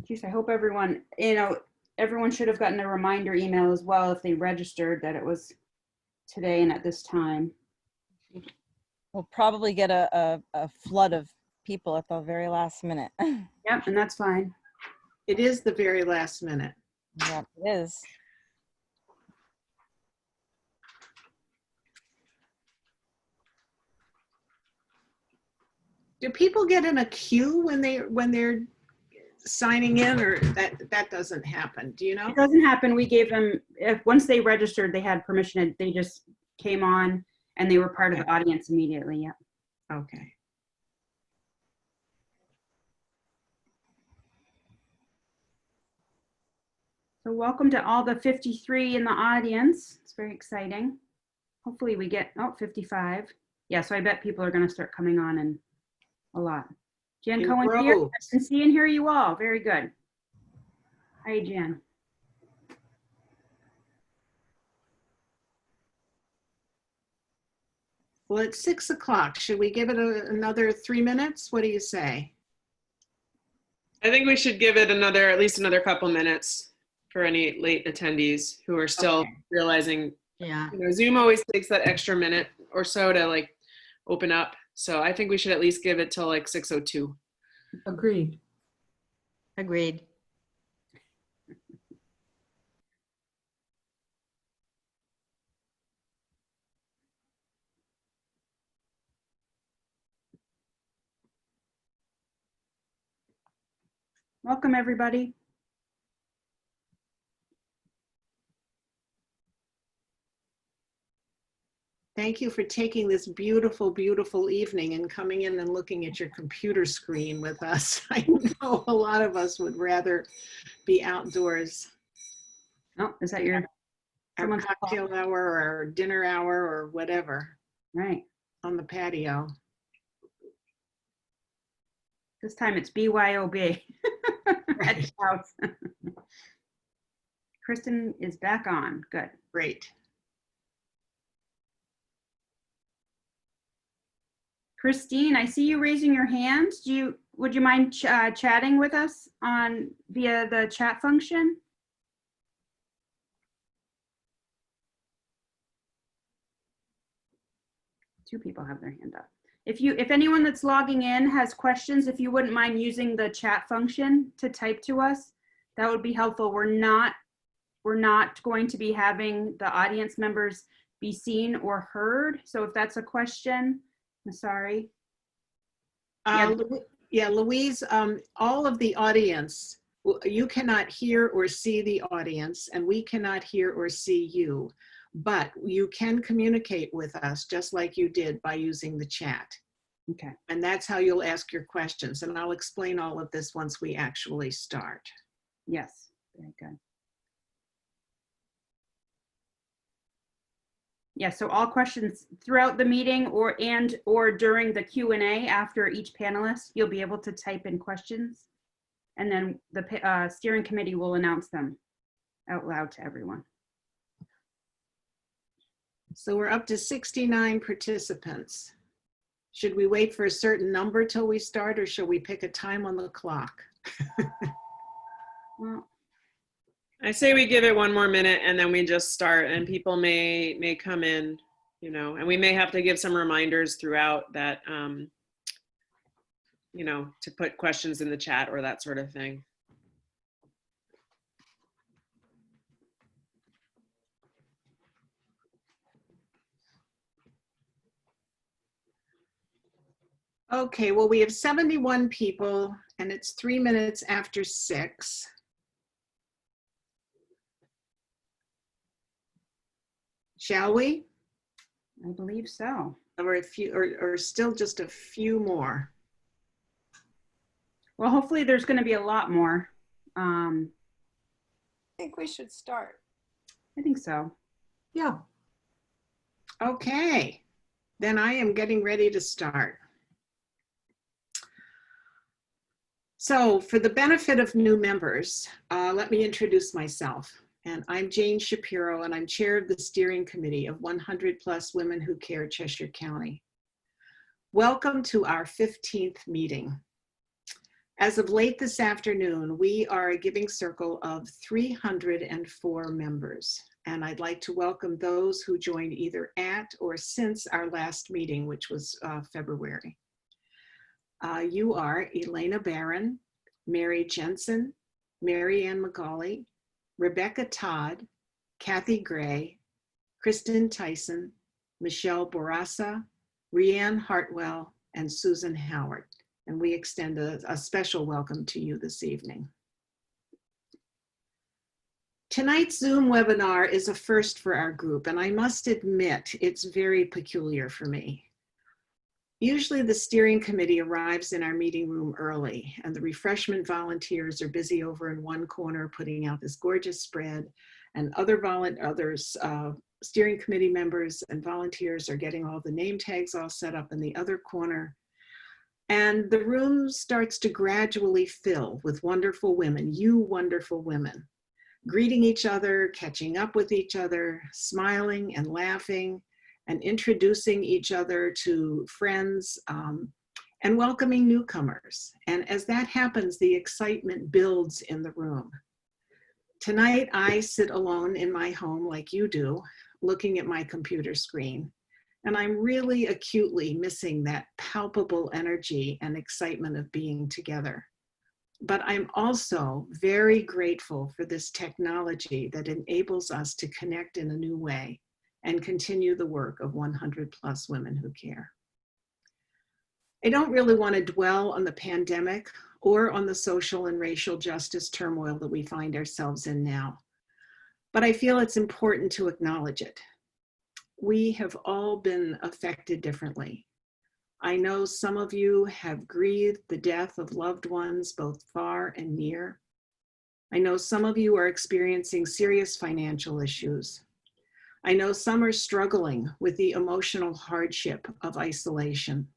[SPEAKER 4] Geez, I hope everyone should have gotten a reminder email as well if they registered that it was today and at this time.
[SPEAKER 7] We'll probably get a flood of people at the very last minute.
[SPEAKER 4] Yep, and that's fine.
[SPEAKER 3] It is the very last minute.
[SPEAKER 7] Yep, it is.
[SPEAKER 3] Do people get in a queue when they're signing in, or that doesn't happen? Do you know?
[SPEAKER 4] It doesn't happen. We gave them, once they registered, they had permission. They just came on and they were part of the audience immediately. Yeah.
[SPEAKER 3] Okay.
[SPEAKER 4] So welcome to all the 53 in the audience. It's very exciting. Hopefully we get, 55. Yeah, so I bet people are going to start coming on in a lot. Jan Cohen here. I can see and hear you all. Very good. Hi, Jan.
[SPEAKER 3] Well, it's 6 o'clock. Should we give it another 3 minutes? What do you say?
[SPEAKER 11] I think we should give it at least another couple minutes for any late attendees who are still realizing, Zoom always takes that extra minute or so to like open up. So I think we should at least give it till like 6:02.
[SPEAKER 6] Agreed.
[SPEAKER 12] Agreed.
[SPEAKER 4] Welcome, everybody.
[SPEAKER 3] Thank you for taking this beautiful, beautiful evening and coming in and looking at your computer screen with us. I know a lot of us would rather be outdoors.
[SPEAKER 4] Oh, is that your
[SPEAKER 3] our cocktail hour or dinner hour or whatever?
[SPEAKER 4] Right.
[SPEAKER 3] On the patio.
[SPEAKER 4] This time it's BYOB. At the house. Kristen is back on. Good.
[SPEAKER 3] Great.
[SPEAKER 4] Christine, I see you raising your hand. Would you mind chatting with us via the chat function? Two people have their hand up. If anyone that's logging in has questions, if you wouldn't mind using the chat function to type to us, that would be helpful. We're not going to be having the audience members be seen or heard. So if that's a question, I'm sorry.
[SPEAKER 3] Yeah, Louise, all of the audience, you cannot hear or see the audience, and we cannot hear or see you, but you can communicate with us just like you did by using the chat.
[SPEAKER 4] Okay.
[SPEAKER 3] And that's how you'll ask your questions. And I'll explain all of this once we actually start.
[SPEAKER 4] Yes, very good. Yeah, so all questions throughout the meeting or during the Q&A after each panelist, you'll be able to type in questions, and then the steering committee will announce them out loud to everyone.
[SPEAKER 3] So we're up to 69 participants. Should we wait for a certain number till we start, or should we pick a time on the clock?
[SPEAKER 4] Well,
[SPEAKER 11] I say we give it one more minute and then we just start, and people may come in, you know, and we may have to give some reminders throughout that, you know, to put questions in the chat or that sort of thing.
[SPEAKER 3] Okay, well, we have 71 people and it's 3 minutes after 6. Shall we?
[SPEAKER 4] I believe so.
[SPEAKER 3] Or a few, or still just a few more?
[SPEAKER 4] Well, hopefully there's going to be a lot more.
[SPEAKER 1] I think we should start.
[SPEAKER 4] I think so.
[SPEAKER 6] Yeah.
[SPEAKER 3] Okay, then I am getting ready to start. So for the benefit of new members, let me introduce myself. And I'm Jane Shapiro, and I'm chair of the steering committee of 100+ Women Who Care Cheshire County. Welcome to our 15th meeting. As of late this afternoon, we are a giving circle of 304 members. And I'd like to welcome those who joined either at or since our last meeting, which was February. You are Elena Barron, Mary Jensen, Mary Ann McGauley, Rebecca Todd, Kathy Gray, Kristen Tyson, Michelle Bourassa, Rianne Hartwell, and Susan Howard. And we extend a special welcome to you this evening. Tonight's Zoom webinar is a first for our group, and I must admit it's very peculiar for me. Usually the steering committee arrives in our meeting room early, and the refreshment volunteers are busy over in one corner putting out this gorgeous spread, and steering committee members and volunteers are getting all the name tags all set up in the other corner. And the room starts to gradually fill with wonderful women, you wonderful women, greeting each other, catching up with each other, smiling and laughing, and introducing each other to friends, and welcoming newcomers. And as that happens, the excitement builds in the room. Tonight, I sit alone in my home like you do, looking at my computer screen. And I'm really acutely missing that palpable energy and excitement of being together. But I'm also very grateful for this technology that enables us to connect in a new way and continue the work of 100+ Women Who Care. I don't really want to dwell on the pandemic or on the social and racial justice turmoil that we find ourselves in now, but I feel it's important to acknowledge it. We have all been affected differently. I know some of you have grieved the death of loved ones, both far and near. I know some of you are experiencing serious financial issues. I know some are struggling with the emotional hardship of isolation.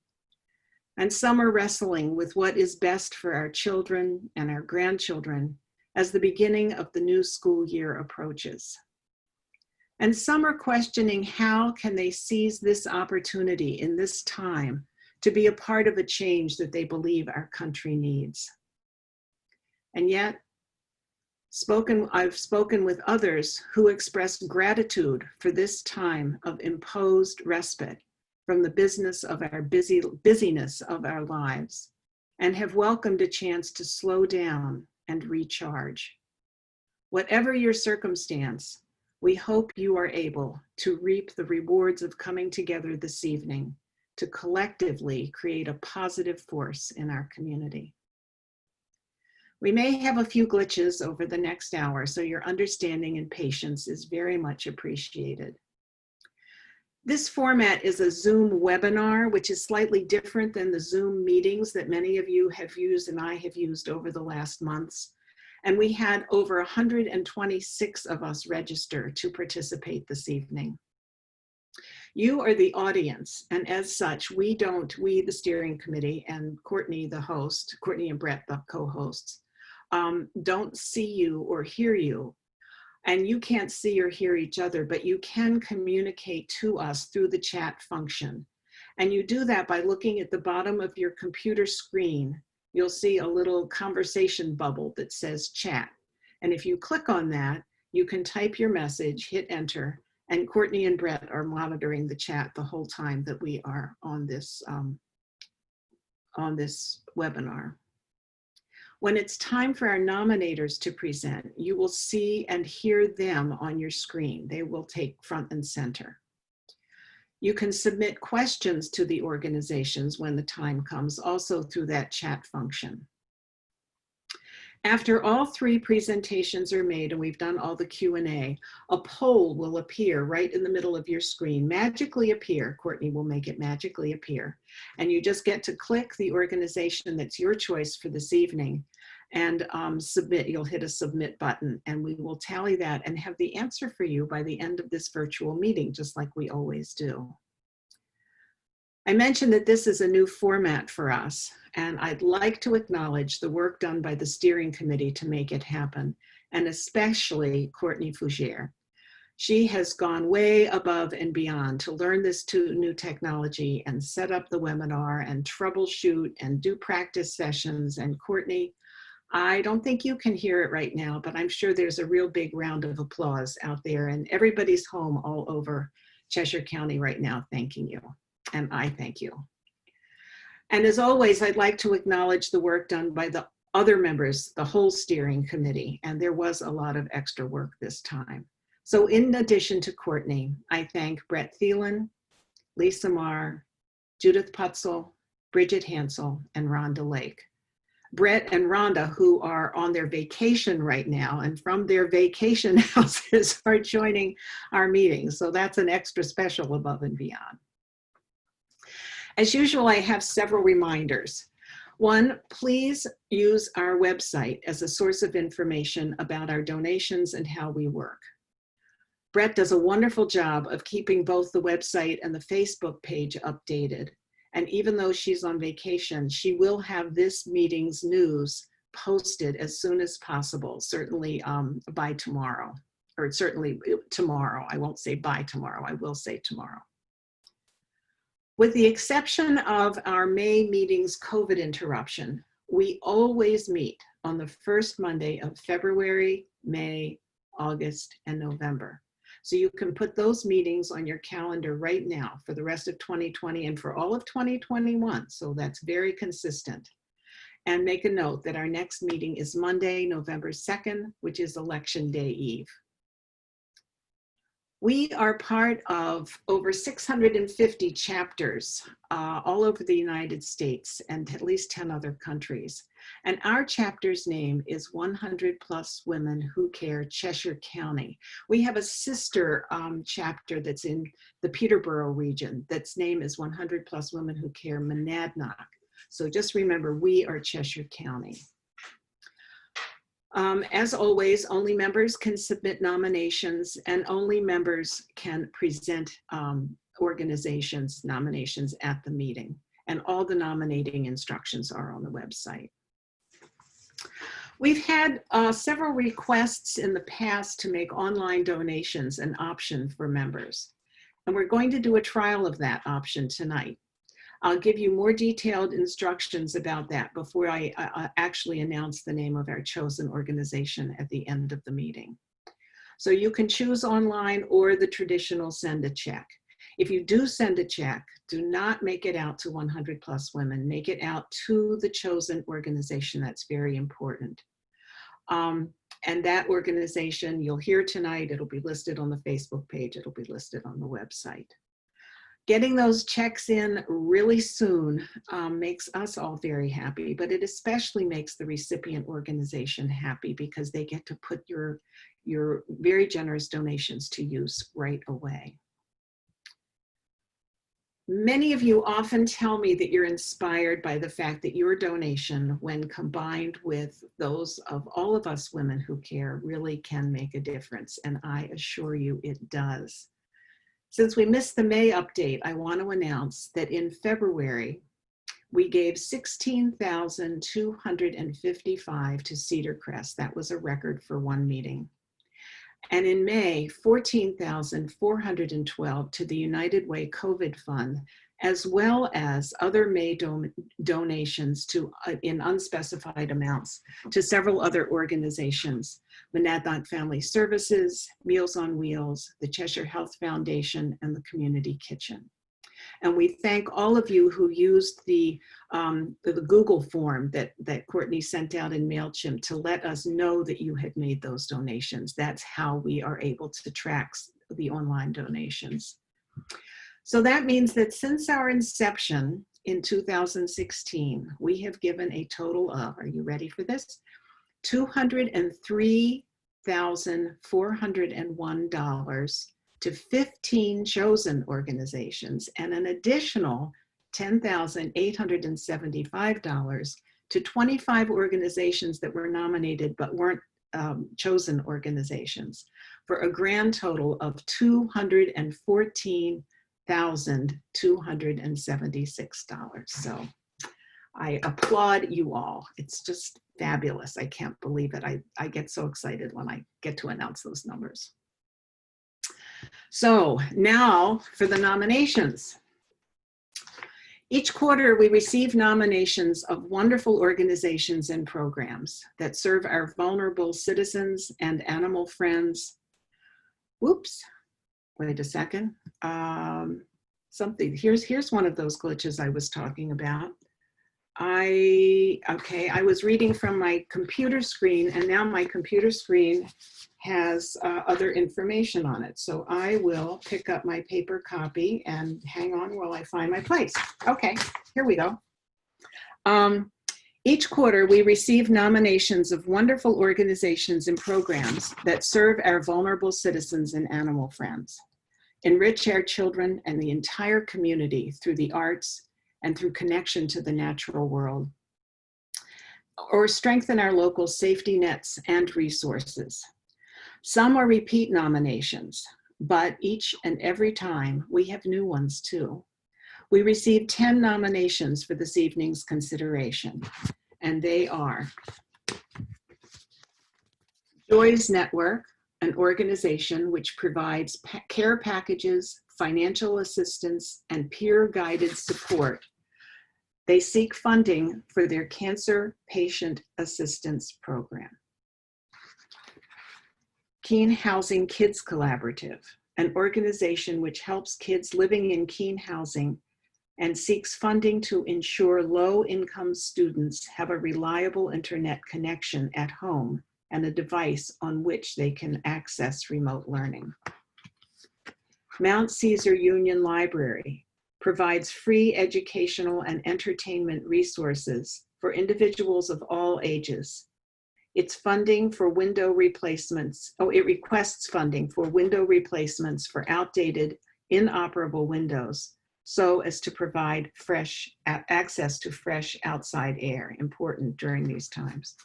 [SPEAKER 3] And some are wrestling with what is best for our children and our grandchildren as the beginning of the new school year approaches. And some are questioning how can they seize this opportunity in this time to be a part of a change that they believe our country needs. And yet, I've spoken with others who express gratitude for this time of imposed respite from the busyness of our lives, and have welcomed a chance to slow down and recharge. Whatever your circumstance, we hope you are able to reap the rewards of coming together this evening to collectively create a positive force in our community. We may have a few glitches over the next hour, so your understanding and patience is very much appreciated. This format is a Zoom webinar, which is slightly different than the Zoom meetings that many of you have used and I have used over the last months. And we had over 126 of us register to participate this evening. You are the audience, and as such, we, the steering committee, and Courtney, the host, Courtney and Brett, the co-hosts, don't see you or hear you. And you can't see or hear each other, but you can communicate to us through the chat function. And you do that by looking at the bottom of your computer screen. You'll see a little conversation bubble that says chat. And if you click on that, you can type your message, hit enter, and Courtney and Brett are monitoring the chat the whole time that we are on this webinar. When it's time for our nominators to present, you will see and hear them on your screen. They will take front and center. You can submit questions to the organizations when the time comes, also through that chat function. After all three presentations are made and we've done all the Q&A, a poll will appear right in the middle of your screen, magically appear. Courtney will make it magically appear. And you just get to click the organization that's your choice for this evening and submit. You'll hit a submit button and we will tally that and have the answer for you by the end of this virtual meeting, just like we always do. I mentioned that this is a new format for us, and I'd like to acknowledge the work done by the steering committee to make it happen, and especially Courtney Fougere. She has gone way above and beyond to learn this new technology and set up the webinar and troubleshoot and do practice sessions. And Courtney, I don't think you can hear it right now, but I'm sure there's a real big round of applause out there, and everybody's home all over Cheshire County right now thanking you. And I thank you. And as always, I'd like to acknowledge the work done by the other members, the whole steering committee, and there was a lot of extra work this time. So in addition to Courtney, I thank Brett Thielen, Lisa Marr, Judith Putzel, Bridget Hansel, and Rhonda Lake. Brett and Rhonda, who are on their vacation right now and from their vacation houses are joining our meetings. So that's an extra special above and beyond. As usual, I have several reminders. One, please use our website as a source of information about our donations and how we work. Brett does a wonderful job of keeping both the website and the Facebook page updated. And even though she's on vacation, she will have this meeting's news posted as soon as possible, certainly by tomorrow, or certainly tomorrow. I won't say by tomorrow, I will say tomorrow. With the exception of our May meeting's COVID interruption, we always meet on the first Monday of February, May, August, and November. So you can put those meetings on your calendar right now for the rest of 2020 and for all of 2021. So that's very consistent. And make a note that our next meeting is Monday, November 2nd, which is Election Day Eve. We are part of over 650 chapters all over the United States and at least 10 other countries. And our chapter's name is 100 Plus Women Who Care Cheshire County. We have a sister chapter that's in the Peterborough region that's name is 100 Plus Women Who Care Monadnock. So just remember, we are Cheshire County. As always, only members can submit nominations and only members can present organizations' nominations at the meeting. And all the nominating instructions are on the website. We've had several requests in the past to make online donations an option for members. And we're going to do a trial of that option tonight. I'll give you more detailed instructions about that before I actually announce the name of our chosen organization at the end of the meeting. So you can choose online or the traditional send a check. If you do send a check, do not make it out to 100 plus women. Make it out to the chosen organization. That's very important. And that organization, you'll hear tonight, it'll be listed on the Facebook page. It'll be listed on the website. Getting those checks in really soon makes us all very happy, but it especially makes the recipient organization happy because they get to put your very generous donations to use right away. Many of you often tell me that you're inspired by the fact that your donation, when combined with those of all of us women who care, really can make a difference, and I assure you it does. Since we missed the May update, I want to announce that in February, we gave $16,255 to Cedar Crest. That was a record for one meeting. And in May, $14,412 to the United Way COVID Fund, as well as other May donations to in unspecified amounts to several other organizations, Monadnock Family Services, Meals on Wheels, the Cheshire Health Foundation, and the Community Kitchen. And we thank all of you who used the Google form that Courtney sent out in MailChimp to let us know that you had made those donations. That's how we are able to track the online donations. So that means that since our inception in 2016, we have given a total of, are you ready for this? $203,401 to 15 chosen organizations and an additional $10,875 to 25 organizations that were nominated but weren't chosen organizations, for a grand total of $214,276. So I applaud you all. It's just fabulous. I can't believe it. I get so excited when I get to announce those numbers. So now for the nominations. Each quarter, we receive nominations of wonderful organizations and programs that serve our vulnerable citizens and animal friends. Whoops, wait a second. Here's one of those glitches I was talking about. I was reading from my computer screen, and now my computer screen has other information on it. So I will pick up my paper copy and hang on while I find my place. Okay, here we go. Each quarter, we receive nominations of wonderful organizations and programs that serve our vulnerable citizens and animal friends, enrich our children and the entire community through the arts and through connection to the natural world, or strengthen our local safety nets and resources. Some are repeat nominations, but each and every time we have new ones too. We received 10 nominations for this evening's consideration, and they are Joy's Network, an organization which provides care packages, financial assistance, and peer-guided support. They seek funding for their Cancer Patient Assistance Program. Keene Housing Kids Collaborative, an organization which helps kids living in Keene housing and seeks funding to ensure low-income students have a reliable internet connection at home and a device on which they can access remote learning. Mount Caesar Union Library provides free educational and entertainment resources for individuals of all ages. It's funding for window replacements. It requests funding for window replacements for outdated, inoperable windows so as to provide access to fresh outside air, important during these times.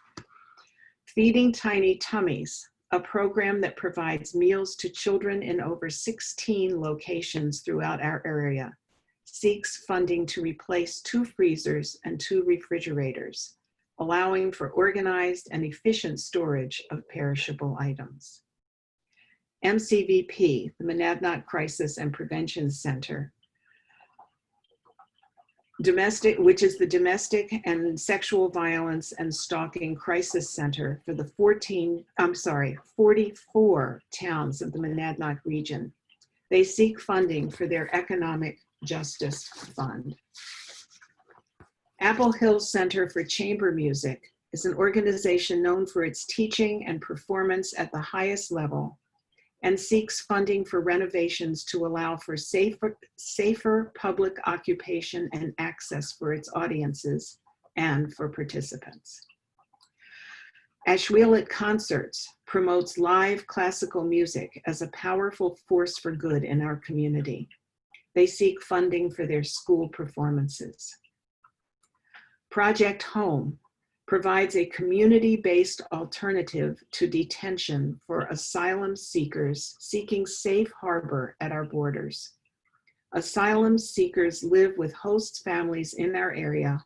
[SPEAKER 3] Feeding Tiny Tummies, a program that provides meals to children in over 16 locations throughout our area, seeks funding to replace 2 freezers and 2 refrigerators, allowing for organized and efficient storage of perishable items. MCVP, the Monadnock Crisis and Prevention Center, which is the Domestic and Sexual Violence and Stalking Crisis Center for the 44 towns of the Monadnock region. They seek funding for their Economic Justice Fund. Apple Hill Center for Chamber Music is an organization known for its teaching and performance at the highest level and seeks funding for renovations to allow for safer public occupation and access for its audiences and for participants. Ashwellet Concerts promotes live classical music as a powerful force for good in our community. They seek funding for their school performances. Project Home provides a community-based alternative to detention for asylum seekers seeking safe harbor at our borders. Asylum seekers live with host families in our area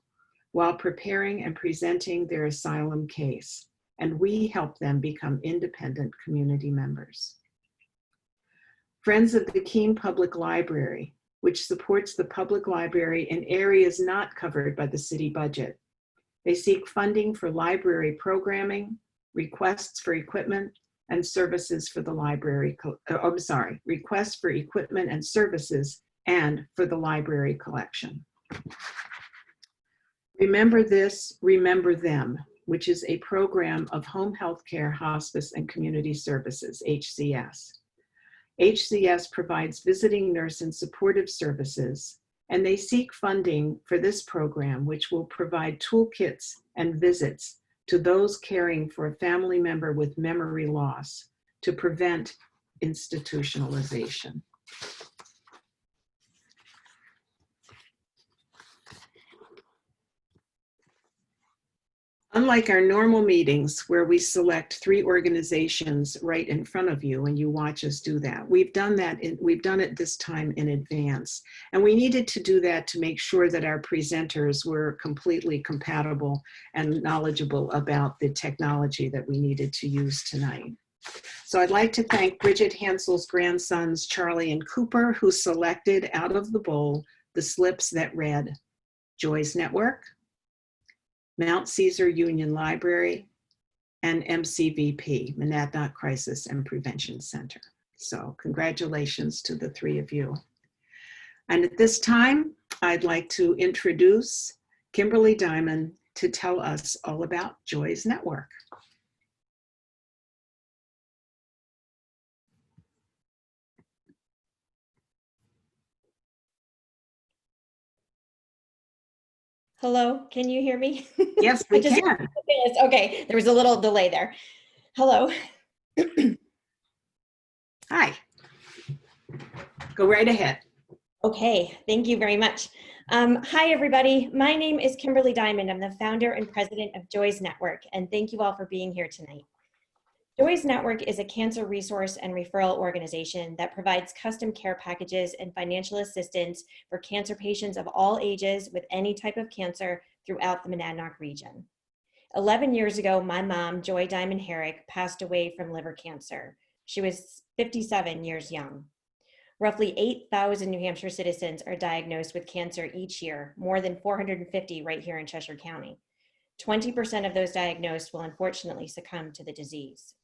[SPEAKER 3] while preparing and presenting their asylum case, and we help them become independent community members. Friends of the Keene Public Library, which supports the public library in areas not covered by the city budget. They seek funding for library programming, requests for equipment, and services for the library, requests for equipment and services and for the library collection. Remember This, Remember Them, which is a program of home health care, hospice, and community services, HCS. HCS provides visiting nurse and supportive services, and they seek funding for this program, which will provide toolkits and visits to those caring for a family member with memory loss to prevent institutionalization. Unlike our normal meetings where we select 3 organizations right in front of you and you watch us do that, we've done it this time in advance. And we needed to do that to make sure that our presenters were completely compatible and knowledgeable about the technology that we needed to use tonight. So I'd like to thank Bridget Hansel's grandsons, Charlie and Cooper, who selected out of the bowl the slips that read Joy's Network, Mount Caesar Union Library, and MCVP, Monadnock Crisis and Prevention Center. So congratulations to the 3 of you. And at this time, I'd like to introduce Kimberly Diamond to tell us all about Joy's Network.
[SPEAKER 10] Hello, can you hear me?
[SPEAKER 3] Yes, we can.
[SPEAKER 10] Okay, there was a little delay there. Hello.
[SPEAKER 3] Hi. Go right ahead.
[SPEAKER 10] Okay, thank you very much. Hi, everybody. My name is Kimberly Diamond. I'm the founder and president of Joy's Network, and thank you all for being here tonight. Joy's Network is a cancer resource and referral organization that provides custom care packages and financial assistance for cancer patients of all ages with any type of cancer throughout the Monadnock region. 11 years ago, my mom, Joy Diamond Herrick, passed away from liver cancer. She was 57 years young. Roughly 8,000 New Hampshire citizens are diagnosed with cancer each year, more than 450 right here in Cheshire County. 20% of those diagnosed will unfortunately succumb to the disease.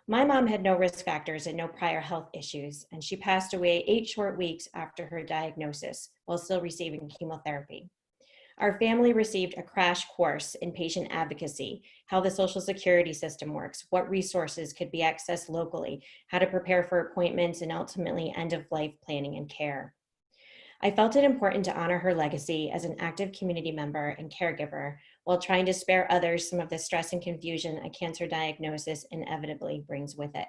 [SPEAKER 10] My mom had no risk factors and no prior health issues, and she passed away 8 short weeks after her diagnosis while still receiving chemotherapy. Our family received a crash course in patient advocacy, how the Social Security system works, what resources could be accessed locally, how to prepare for appointments, and ultimately end-of-life planning and care. I felt it important to honor her legacy as an active community member and caregiver while trying to spare others some of the stress and confusion a cancer diagnosis inevitably brings with it.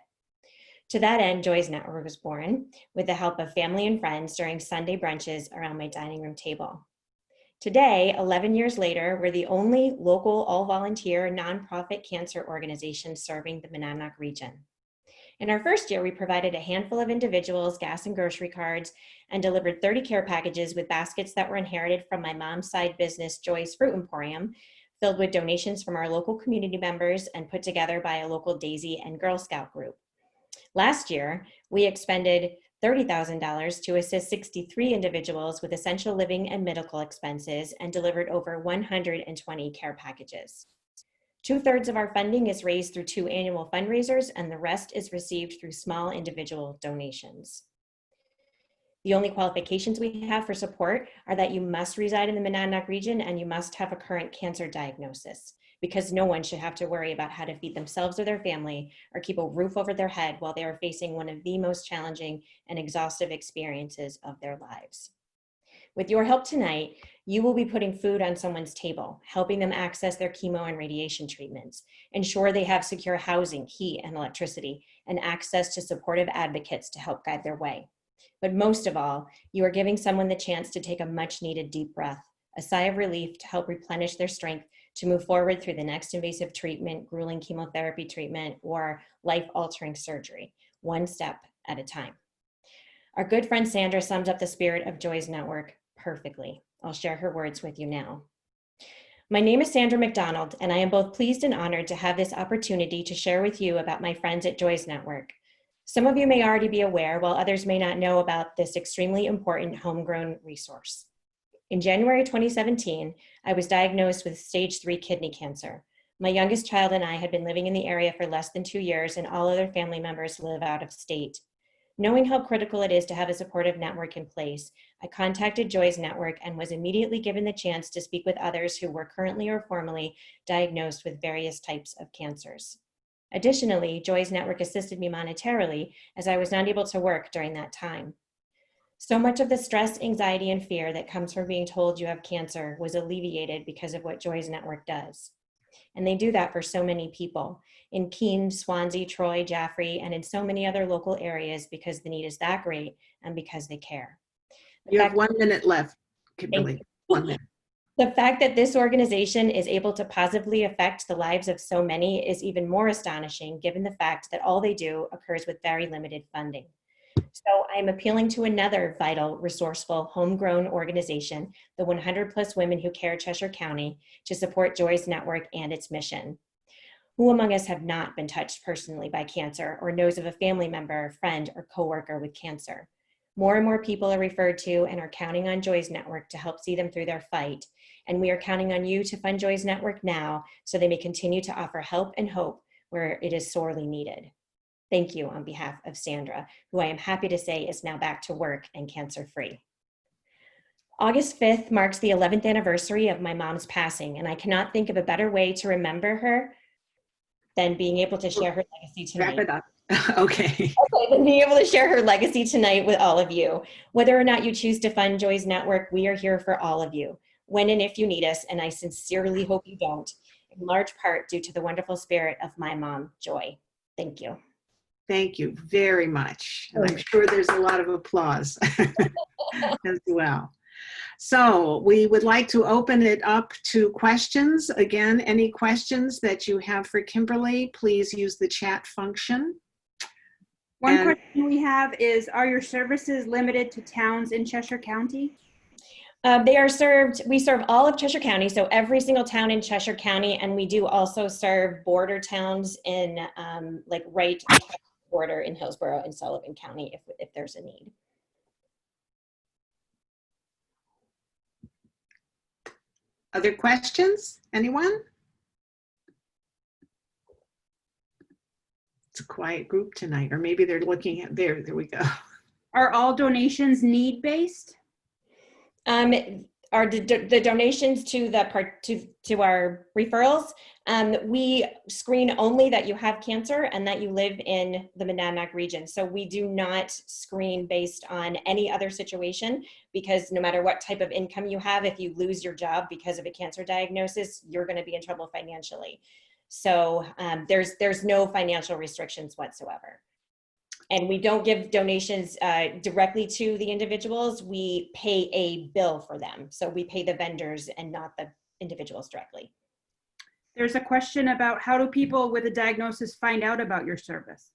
[SPEAKER 10] To that end, Joy's Network was born with the help of family and friends during Sunday brunches around my dining room table. Today, 11 years later, we're the only local all-volunteer nonprofit cancer organization serving the Monadnock region. In our first year, we provided a handful of individuals gas and grocery cards and delivered 30 care packages with baskets that were inherited from my mom's side business, Joy's Fruit Emporium, filled with donations from our local community members and put together by a local Daisy and Girl Scout group. Last year, we expended $30,000 to assist 63 individuals with essential living and medical expenses and delivered over 120 care packages. 2/3 of our funding is raised through 2 annual fundraisers, and the rest is received through small individual donations. The only qualifications we have for support are that you must reside in the Monadnock region and you must have a current cancer diagnosis, because no one should have to worry about how to feed themselves or their family or keep a roof over their head while they are facing one of the most challenging and exhaustive experiences of their lives. With your help tonight, you will be putting food on someone's table, helping them access their chemo and radiation treatments, ensure they have secure housing, heat, and electricity, and access to supportive advocates to help guide their way. But most of all, you are giving someone the chance to take a much needed deep breath, a sigh of relief to help replenish their strength to move forward through the next invasive treatment, grueling chemotherapy treatment, or life-altering surgery, one step at a time. Our good friend Sandra sums up the spirit of Joy's Network perfectly. I'll share her words with you now. My name is Sandra McDonald, and I am both pleased and honored to have this opportunity to share with you about my friends at Joy's Network. Some of you may already be aware, while others may not know about this extremely important homegrown resource. In January 2017, I was diagnosed with stage 3 kidney cancer. My youngest child and I had been living in the area for less than 2 years, and all other family members live out of state. Knowing how critical it is to have a supportive network in place, I contacted Joy's Network and was immediately given the chance to speak with others who were currently or formerly diagnosed with various types of cancers. Additionally, Joy's Network assisted me monetarily as I was not able to work during that time. So much of the stress, anxiety, and fear that comes from being told you have cancer was alleviated because of what Joy's Network does. And they do that for so many people in Keene, Swansea, Troy, Jaffrey, and in so many other local areas because the need is that great and because they care.
[SPEAKER 3] You have 1 minute left, Kimberly. 1 minute.
[SPEAKER 10] The fact that this organization is able to positively affect the lives of so many is even more astonishing, given the fact that all they do occurs with very limited funding. So I am appealing to another vital, resourceful, homegrown organization, the 100+ Women Who Care Cheshire County, to support Joy's Network and its mission. Who among us have not been touched personally by cancer or knows of a family member, friend, or coworker with cancer? More and more people are referred to and are counting on Joy's Network to help see them through their fight. And we are counting on you to fund Joy's Network now so they may continue to offer help and hope where it is sorely needed. Thank you on behalf of Sandra, who I am happy to say is now back to work and cancer-free. August 5th marks the 11th anniversary of my mom's passing, and I cannot think of a better way to remember her than being able to share her legacy tonight.
[SPEAKER 3] Wrap it up. Okay.
[SPEAKER 10] Than being able to share her legacy tonight with all of you. Whether or not you choose to fund Joy's Network, we are here for all of you, when and if you need us, and I sincerely hope you don't, in large part due to the wonderful spirit of my mom, Joy. Thank you.
[SPEAKER 3] Thank you very much. And I'm sure there's a lot of applause as well. So we would like to open it up to questions. Again, any questions that you have for Kimberly, please use the chat function.
[SPEAKER 4] One question we have is, are your services limited to towns in Cheshire County?
[SPEAKER 10] They are served, we serve all of Cheshire County, so every single town in Cheshire County, and we do also serve border towns in like right border in Hillsborough and Sullivan County if there's a need.
[SPEAKER 3] Other questions? Anyone? It's a quiet group tonight, or maybe they're looking at there we go.
[SPEAKER 4] Are all donations need-based?
[SPEAKER 10] Are the donations to to our referrals, we screen only that you have cancer and that you live in the Monadnock region. So we do not screen based on any other situation, because no matter what type of income you have, if you lose your job because of a cancer diagnosis, you're going to be in trouble financially. So there's no financial restrictions whatsoever. And we don't give donations directly to the individuals. We pay a bill for them. So we pay the vendors and not the individuals directly.
[SPEAKER 4] There's a question about, how do people with a diagnosis find out about your service?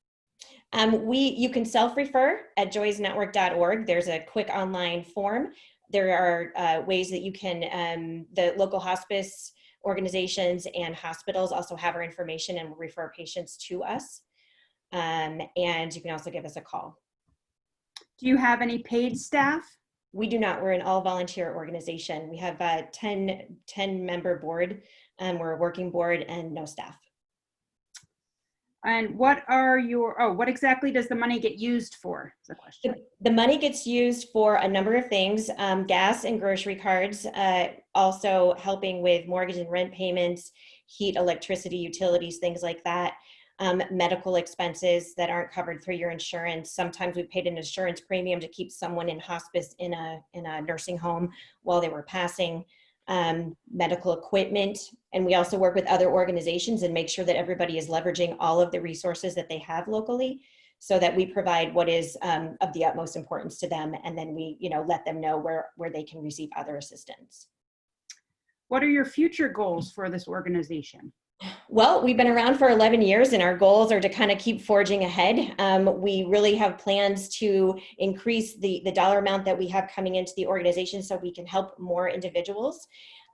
[SPEAKER 10] You can self-refer at joysnetwork.org. There's a quick online form. There are ways that you can, the local hospice organizations and hospitals also have our information and will refer patients to us. And you can also give us a call.
[SPEAKER 4] Do you have any paid staff?
[SPEAKER 10] We do not. We're an all volunteer organization. We have a 10 member board, and we're a working board and no staff.
[SPEAKER 4] And what are your, what exactly does the money get used for? Is the question.
[SPEAKER 10] The money gets used for a number of things, gas and grocery cards, also helping with mortgage and rent payments, heat, electricity, utilities, things like that. Medical expenses that aren't covered through your insurance. Sometimes we paid an insurance premium to keep someone in hospice in a nursing home while they were passing. Medical equipment, and we also work with other organizations and make sure that everybody is leveraging all of the resources that they have locally, so that we provide what is of the utmost importance to them, and then we, let them know where they can receive other assistance.
[SPEAKER 4] What are your future goals for this organization?
[SPEAKER 10] Well, we've been around for 11 years and our goals are to kind of keep forging ahead. We really have plans to increase the dollar amount that we have coming into the organization so we can help more individuals.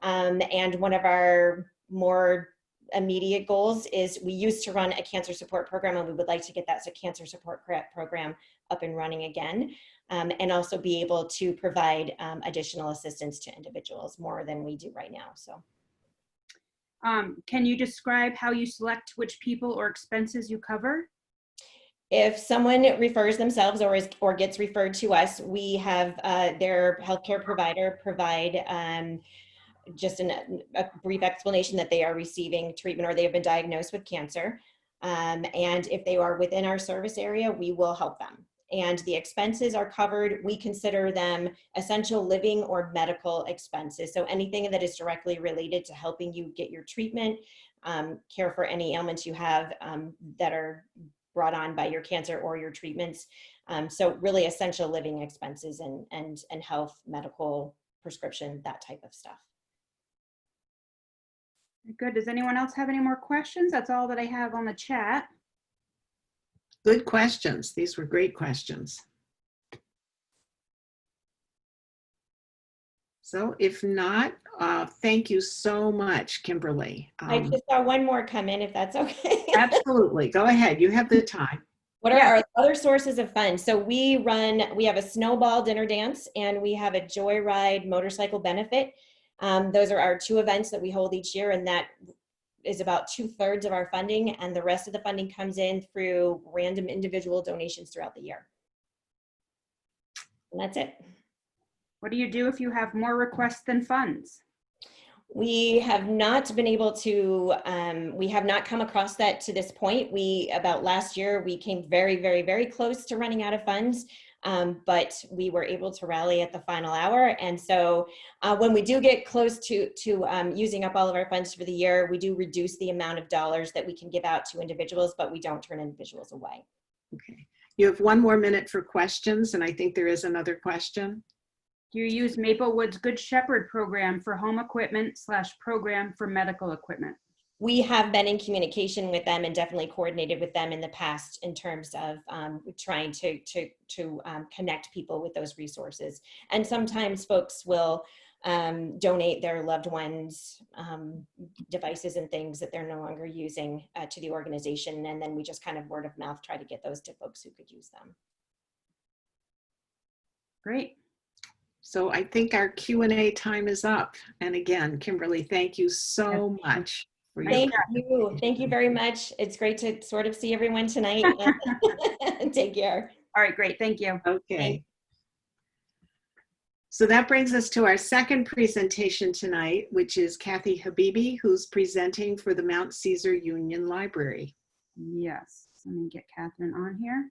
[SPEAKER 10] And one of our more immediate goals is we used to run a cancer support program, and we would like to get that cancer support program up and running again, and also be able to provide additional assistance to individuals more than we do right now. So.
[SPEAKER 4] Can you describe how you select which people or expenses you cover?
[SPEAKER 10] If someone refers themselves or gets referred to us, we have their healthcare provider provide just a brief explanation that they are receiving treatment or they have been diagnosed with cancer. And if they are within our service area, we will help them. And the expenses are covered. We consider them essential living or medical expenses. So anything that is directly related to helping you get your treatment, care for any ailments you have that are brought on by your cancer or your treatments. So really essential living expenses and health, medical, prescription, that type of stuff.
[SPEAKER 4] Good. Does anyone else have any more questions? That's all that I have on the chat.
[SPEAKER 3] Good questions. These were great questions. So if not, thank you so much, Kimberly.
[SPEAKER 10] I just saw one more come in, if that's okay.
[SPEAKER 3] Absolutely. Go ahead. You have the time.
[SPEAKER 10] What are our other sources of funds? So we have a snowball dinner dance and we have a joyride motorcycle benefit. Those are our two events that we hold each year, and that is about 2/3 of our funding, and the rest of the funding comes in through random individual donations throughout the year. And that's it.
[SPEAKER 4] What do you do if you have more requests than funds?
[SPEAKER 10] We have not been able to, we have not come across that to this point. About last year, we came very, very, very close to running out of funds. But we were able to rally at the final hour. And so when we do get close to using up all of our funds for the year, we do reduce the amount of dollars that we can give out to individuals, but we don't turn individuals away.
[SPEAKER 3] Okay. You have one more minute for questions, and I think there is another question.
[SPEAKER 4] Do you use Maplewood's Good Shepherd program for home equipment / program for medical equipment?
[SPEAKER 10] We have been in communication with them and definitely coordinated with them in the past in terms of trying to connect people with those resources. And sometimes folks will donate their loved ones' devices and things that they're no longer using to the organization. And then we just kind of word of mouth try to get those to folks who could use them.
[SPEAKER 4] Great.
[SPEAKER 3] So I think our Q&A time is up. And again, Kimberly, thank you so much.
[SPEAKER 10] Thank you. Thank you very much. It's great to sort of see everyone tonight. Take care.
[SPEAKER 4] All right, great. Thank you.
[SPEAKER 3] Okay.
[SPEAKER 10] Thanks.
[SPEAKER 3] So that brings us to our second presentation tonight, which is Kathy Habibi, who's presenting for the Mount Caesar Union Library.
[SPEAKER 4] Yes. Let me get Catherine on here.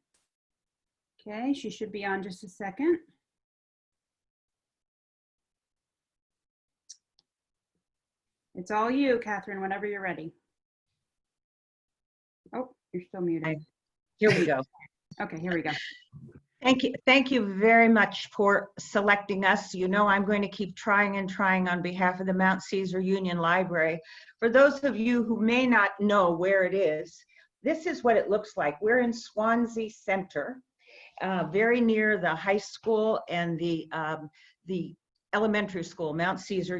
[SPEAKER 4] Okay, she should be on just a second. It's all you, Catherine, whenever you're ready. Oh, you're still muted.
[SPEAKER 2] Here we go.
[SPEAKER 4] Okay, here we go.
[SPEAKER 2] Thank you. Thank you very much for selecting us. You know, I'm going to keep trying and trying on behalf of the Mount Caesar Union Library. For those of you who may not know where it is, this is what it looks like. We're in Swansea Center, very near the high school and the elementary school, Mount Caesar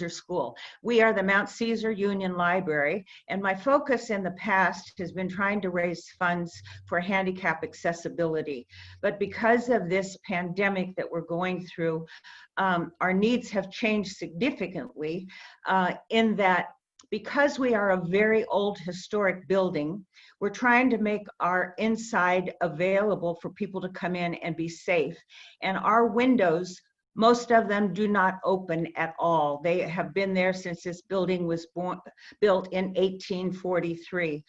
[SPEAKER 2] School. We are the Mount Caesar Union Library, and my focus in the past has been trying to raise funds for handicap accessibility. But because of this pandemic that we're going through, our needs have changed significantly in that because we are a very old historic building, we're trying to make our inside available for people to come in and be safe. And our windows, most of them do not open at all. They have been there since this building was built in 1843.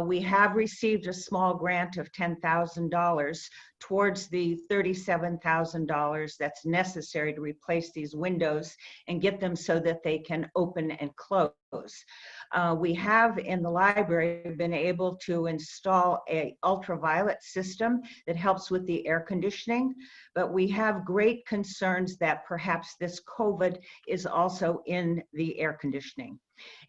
[SPEAKER 2] We have received a small grant of $10,000 towards the $37,000 that's necessary to replace these windows and get them so that they can open and close. We have in the library been able to install an ultraviolet system that helps with the air conditioning, but we have great concerns that perhaps this COVID is also in the air conditioning,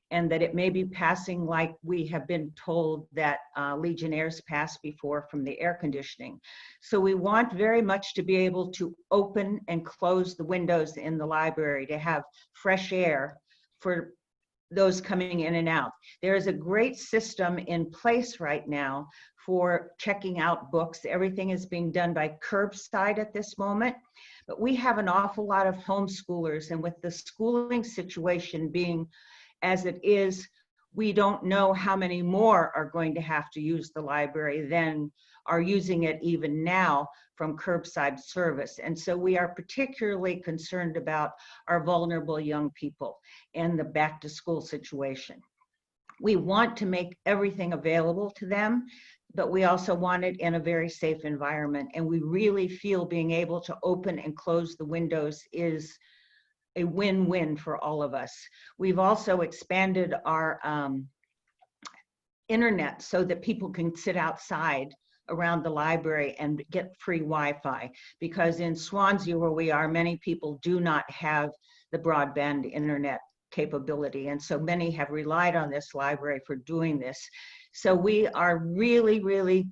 [SPEAKER 2] and that it may be passing like we have been told that Legionnaires passed before from the air conditioning. So we want very much to be able to open and close the windows in the library to have fresh air for those coming in and out. There is a great system in place right now for checking out books. Everything is being done by curbside at this moment, but we have an awful lot of homeschoolers, and with the schooling situation being as it is, we don't know how many more are going to have to use the library than are using it even now from curbside service. And so we are particularly concerned about our vulnerable young people and the back to school situation. We want to make everything available to them, but we also want it in a very safe environment. And we really feel being able to open and close the windows is a win-win for all of us. We've also expanded our internet so that people can sit outside around the library and get free Wi-Fi, because in Swansea, where we are, many people do not have the broadband internet capability, and so many have relied on this library for doing this. So we are really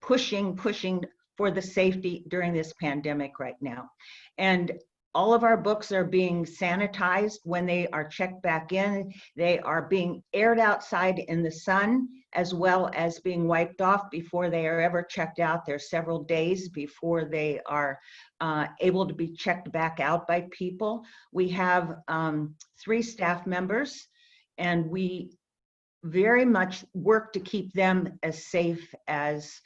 [SPEAKER 2] pushing for the safety during this pandemic right now. And all of our books are being sanitized when they are checked back in. They are being aired outside in the sun, as well as being wiped off before they are ever checked out. There's several days before they are able to be checked back out by people. We have 3 staff members, and we very much work to keep them as safe as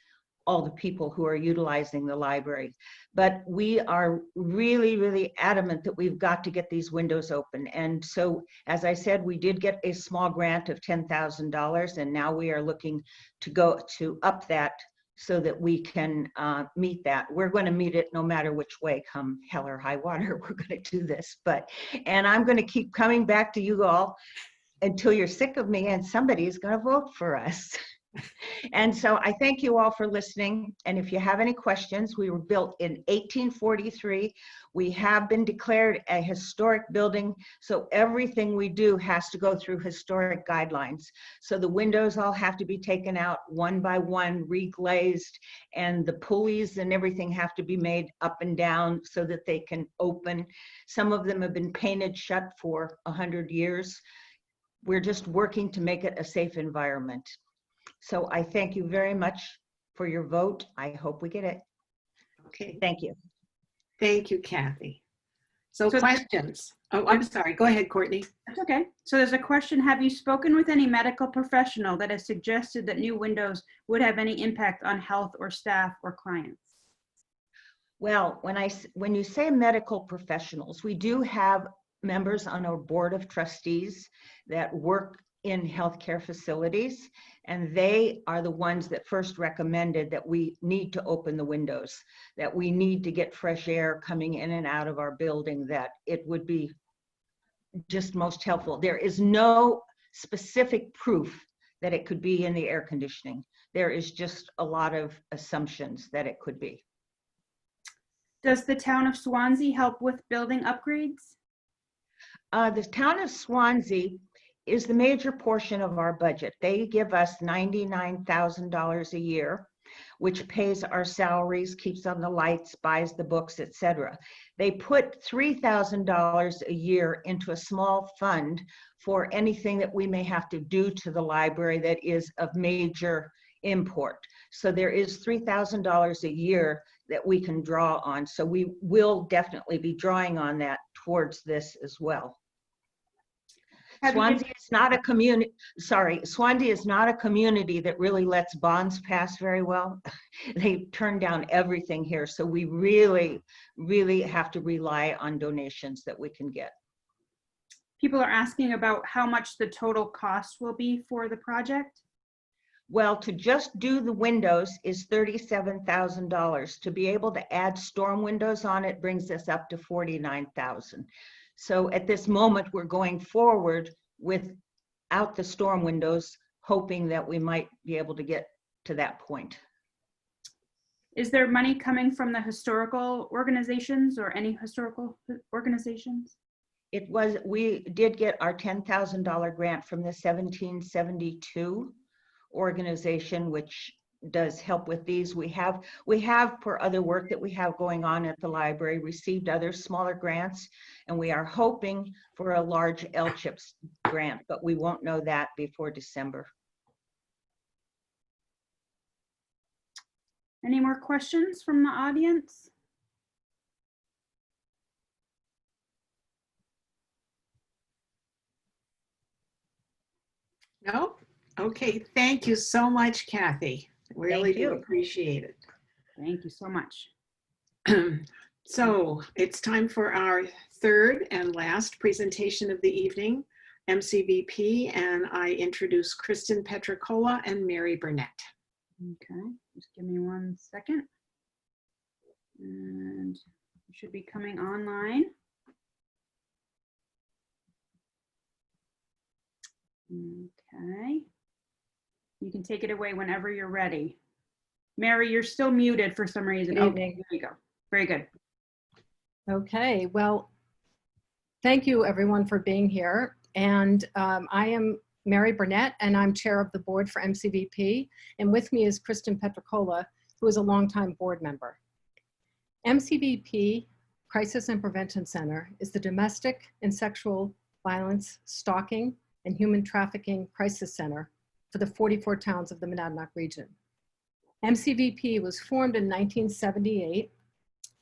[SPEAKER 2] all the people who are utilizing the library. But we are really adamant that we've got to get these windows open. And so, as I said, we did get a small grant of $10,000, and now we are looking to go to up that so that we can meet that. We're going to meet it no matter which way, come hell or high water, we're going to do this. And I'm going to keep coming back to you all until you're sick of me and somebody is going to vote for us. And so I thank you all for listening. And if you have any questions, we were built in 1843. We have been declared a historic building, so everything we do has to go through historic guidelines. So the windows all have to be taken out one by one, reglazed, and the pulleys and everything have to be made up and down so that they can open. Some of them have been painted shut for 100 years. We're just working to make it a safe environment. So I thank you very much for your vote. I hope we get it.
[SPEAKER 3] Okay.
[SPEAKER 2] Thank you.
[SPEAKER 3] Thank you, Kathy. So questions. Oh, I'm sorry. Go ahead, Courtney.
[SPEAKER 4] That's okay. So there's a question. Have you spoken with any medical professional that has suggested that new windows would have any impact on health or staff or clients?
[SPEAKER 2] Well, when you say medical professionals, we do have members on our board of trustees that work in healthcare facilities, and they are the ones that first recommended that we need to open the windows, that we need to get fresh air coming in and out of our building, that it would be just most helpful. There is no specific proof that it could be in the air conditioning. There is just a lot of assumptions that it could be.
[SPEAKER 4] Does the town of Swansea help with building upgrades?
[SPEAKER 2] The town of Swansea is the major portion of our budget. They give us $99,000 a year, which pays our salaries, keeps on the lights, buys the books, etc. They put $3,000 a year into a small fund for anything that we may have to do to the library that is of major import. So there is $3,000 a year that we can draw on. So we will definitely be drawing on that towards this as well. Swansea is not a community, Swansea is not a community that really lets bonds pass very well. They turn down everything here. So we really, really have to rely on donations that we can get.
[SPEAKER 4] People are asking about how much the total cost will be for the project.
[SPEAKER 2] Well, to just do the windows is $37,000. To be able to add storm windows on it brings us up to $49,000. So at this moment, we're going forward without the storm windows, hoping that we might be able to get to that point.
[SPEAKER 4] Is there money coming from the historical organizations or any historical organizations?
[SPEAKER 2] We did get our $10,000 grant from the 1772 organization, which does help with these. We have for other work that we have going on at the library, received other smaller grants, and we are hoping for a large LCHIPS grant, but we won't know that before December.
[SPEAKER 4] Any more questions from the audience?
[SPEAKER 3] No? Okay, thank you so much, Kathy. Really do
[SPEAKER 2] you.
[SPEAKER 3] appreciate it.
[SPEAKER 4] Thank you so much.
[SPEAKER 3] So it's time for our third and last presentation of the evening, MCVP, and I introduce Kristen Petricola and Mary Burnett.
[SPEAKER 4] Okay, just give me 1 second. And you should be coming online. Okay. You can take it away whenever you're ready. Mary, you're still muted for some reason.
[SPEAKER 5] Good evening.
[SPEAKER 4] There you go. Very good.
[SPEAKER 5] Okay, well, thank you everyone for being here. And I am Mary Burnett, and I'm chair of the board for MCVP. And with me is Kristen Petricola, who is a longtime board member. MCVP Crisis and Prevention Center is the domestic and sexual violence, stalking, and human trafficking crisis center for the 44 towns of the Monadnock region. MCVP was formed in 1978,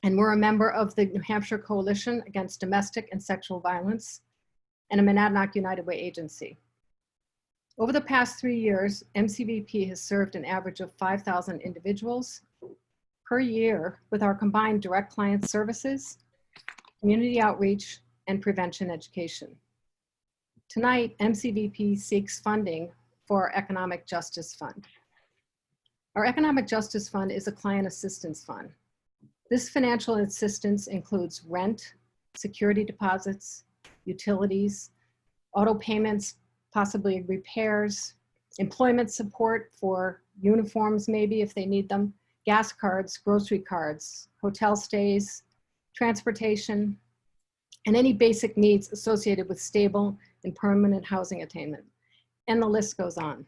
[SPEAKER 5] and we're a member of the New Hampshire Coalition Against Domestic and Sexual Violence and a Monadnock United Way agency. Over the past 3 years, MCVP has served an average of 5,000 individuals per year with our combined direct client services, community outreach, and prevention education. Tonight, MCVP seeks funding for our Economic Justice Fund. Our Economic Justice Fund is a client assistance fund. This financial assistance includes rent, security deposits, utilities, auto payments, possibly repairs, employment support for uniforms maybe if they need them, gas cards, grocery cards, hotel stays, transportation, and any basic needs associated with stable and permanent housing attainment. And the list goes on.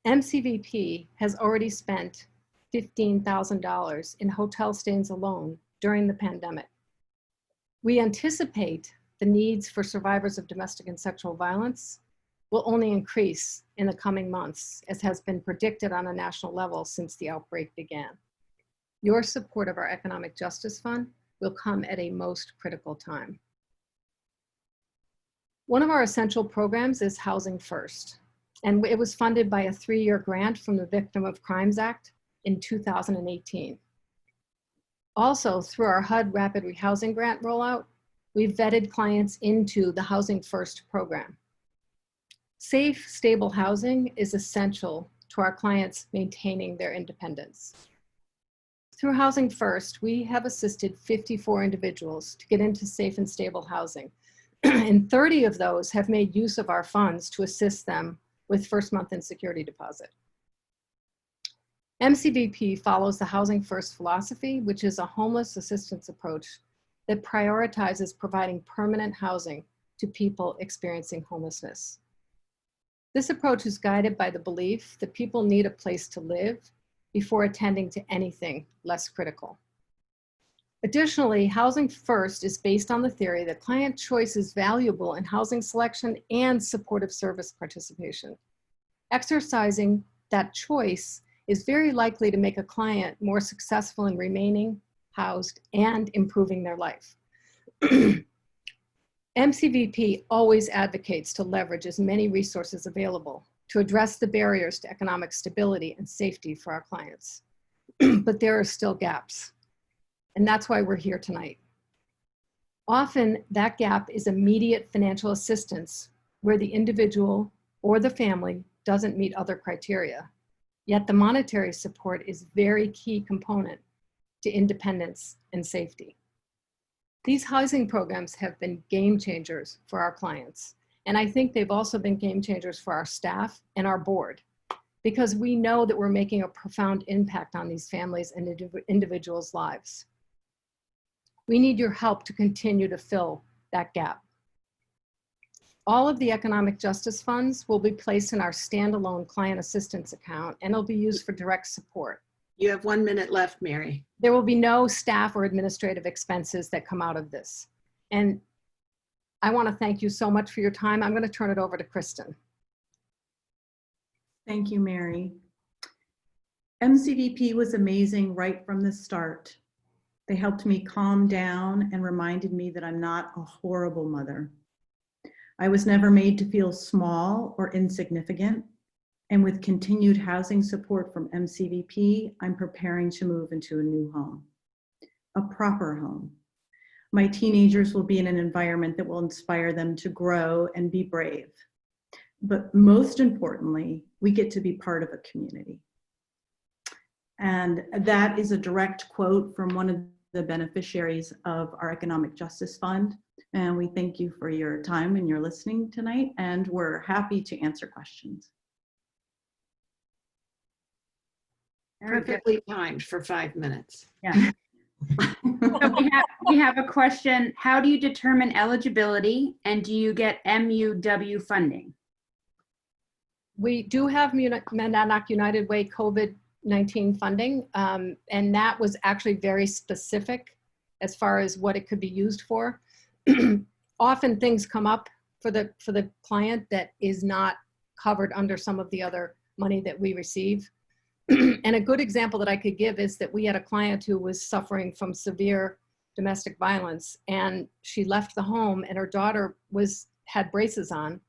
[SPEAKER 5] MCVP has already spent $15,000 in hotel stays alone during the pandemic. We anticipate the needs for survivors of domestic and sexual violence will only increase in the coming months, as has been predicted on a national level since the outbreak began. Your support of our Economic Justice Fund will come at a most critical time. One of our essential programs is Housing First, and it was funded by a 3-year grant from the Victim of Crimes Act in 2018. Also, through our HUD Rapid Rehousing Grant rollout, we've vetted clients into the Housing First program. Safe, stable housing is essential to our clients maintaining their independence. Through Housing First, we have assisted 54 individuals to get into safe and stable housing, and 30 of those have made use of our funds to assist them with first month in security deposit. MCVP follows the Housing First philosophy, which is a homeless assistance approach that prioritizes providing permanent housing to people experiencing homelessness. This approach is guided by the belief that people need a place to live before attending to anything less critical. Additionally, Housing First is based on the theory that client choice is valuable in housing selection and supportive service participation. Exercising that choice is very likely to make a client more successful in remaining housed and improving their life. MCVP always advocates to leverage as many resources available to address the barriers to economic stability and safety for our clients. But there are still gaps, and that's why we're here tonight. Often that gap is immediate financial assistance where the individual or the family doesn't meet other criteria. Yet the monetary support is very key component to independence and safety. These housing programs have been game changers for our clients. And I think they've also been game changers for our staff and our board, because we know that we're making a profound impact on these families and individuals' lives. We need your help to continue to fill that gap. All of the economic justice funds will be placed in our standalone client assistance account, and it'll be used for direct support.
[SPEAKER 3] You have 1 minute left, Mary.
[SPEAKER 5] There will be no staff or administrative expenses that come out of this. And I want to thank you so much for your time. I'm going to turn it over to Kristen.
[SPEAKER 8] Thank you, Mary. MCVP was amazing right from the start. They helped me calm down and reminded me that I'm not a horrible mother. I was never made to feel small or insignificant. And with continued housing support from MCVP, I'm preparing to move into a new home, a proper home. My teenagers will be in an environment that will inspire them to grow and be brave. But most importantly, we get to be part of a community. And that is a direct quote from one of the beneficiaries of our Economic Justice Fund. And we thank you for your time and your listening tonight, and we're happy to answer questions.
[SPEAKER 3] Perfectly timed for 5 minutes.
[SPEAKER 4] Yeah. So we have a question. How do you determine eligibility, and do you get MUW funding?
[SPEAKER 5] We do have Monadnock United Way COVID-19 funding, and that was actually very specific as far as what it could be used for. Often things come up for the client that is not covered under some of the other money that we receive. And a good example that I could give is that we had a client who was suffering from severe domestic violence, and she left the home, and her daughter had braces on,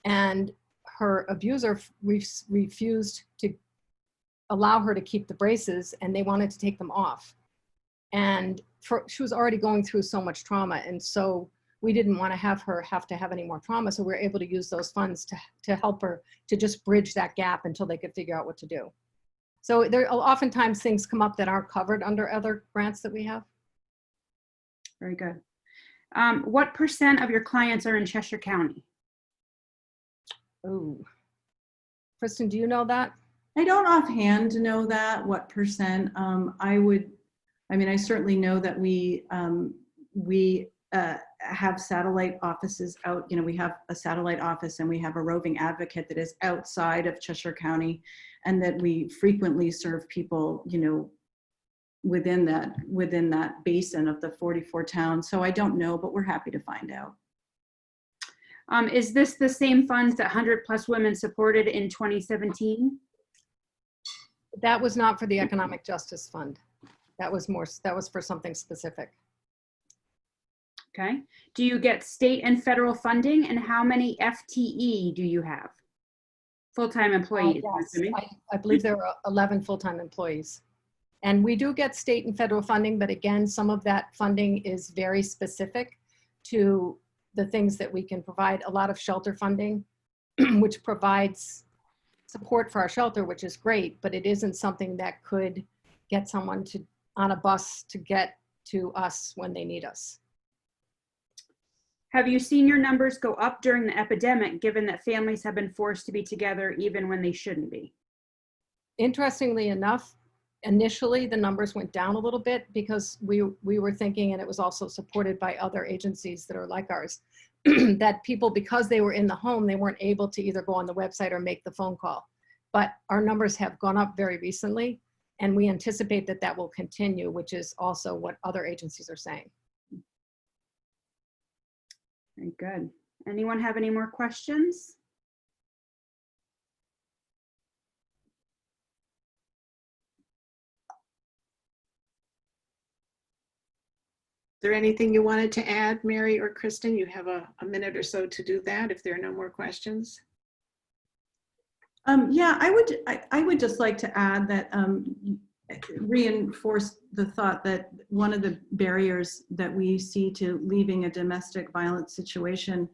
[SPEAKER 5] and her abuser refused to allow her to keep the braces, and they wanted to take them off. And she was already going through so much trauma, and so we didn't want to have her have to have any more trauma, so we were able to use those funds to help her to just bridge that gap until they could figure out what to do. So there oftentimes things come up that aren't covered under other grants that we have.
[SPEAKER 4] Very good. What % of your clients are in Cheshire County?
[SPEAKER 5] Oh, Kristen, do you know that?
[SPEAKER 8] I don't offhand know that, what percent. I certainly know that we have satellite offices out. You know, we have a satellite office and we have a roving advocate that is outside of Cheshire County, and that we frequently serve people, you know, within that basin of the 44 towns. So I don't know, but we're happy to find out.
[SPEAKER 4] Is this the same funds that 100+ Women supported in 2017?
[SPEAKER 5] That was not for the Economic Justice Fund. That was for something specific.
[SPEAKER 4] Okay. Do you get state and federal funding, and how many FTE do you have? Full-time employees.
[SPEAKER 5] Yes. I believe there are 11 full-time employees. And we do get state and federal funding, but again, some of that funding is very specific to the things that we can provide. A lot of shelter funding, which provides support for our shelter, which is great, but it isn't something that could get someone on a bus to get to us when they need us.
[SPEAKER 4] Have you seen your numbers go up during the epidemic, given that families have been forced to be together even when they shouldn't be?
[SPEAKER 5] Interestingly enough, initially the numbers went down a little bit because we were thinking, and it was also supported by other agencies that are like ours, that people, because they were in the home, they weren't able to either go on the website or make the phone call. But our numbers have gone up very recently, and we anticipate that that will continue, which is also what other agencies are saying.
[SPEAKER 4] Very good. Anyone have any more questions?
[SPEAKER 3] Is there anything you wanted to add, Mary or Kristen? You have a minute or so to do that if there are no more questions.
[SPEAKER 8] Yeah, I would just like to add that reinforce the thought that one of the barriers that we see to leaving a domestic violence situation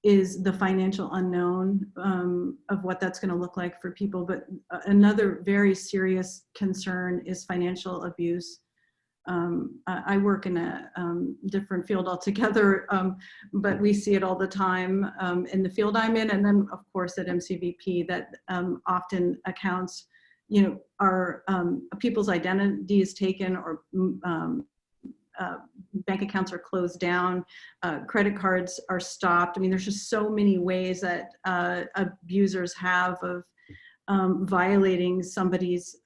[SPEAKER 8] is the financial unknown of what that's going to look like for people. But another very serious concern is financial abuse. I work in a different field altogether, but we see it all the time in the field I'm in, and then of course at MCVP, that often accounts, are people's identity is taken, or bank accounts are closed down, credit cards are stopped. I mean, there's just so many ways that abusers have of violating somebody's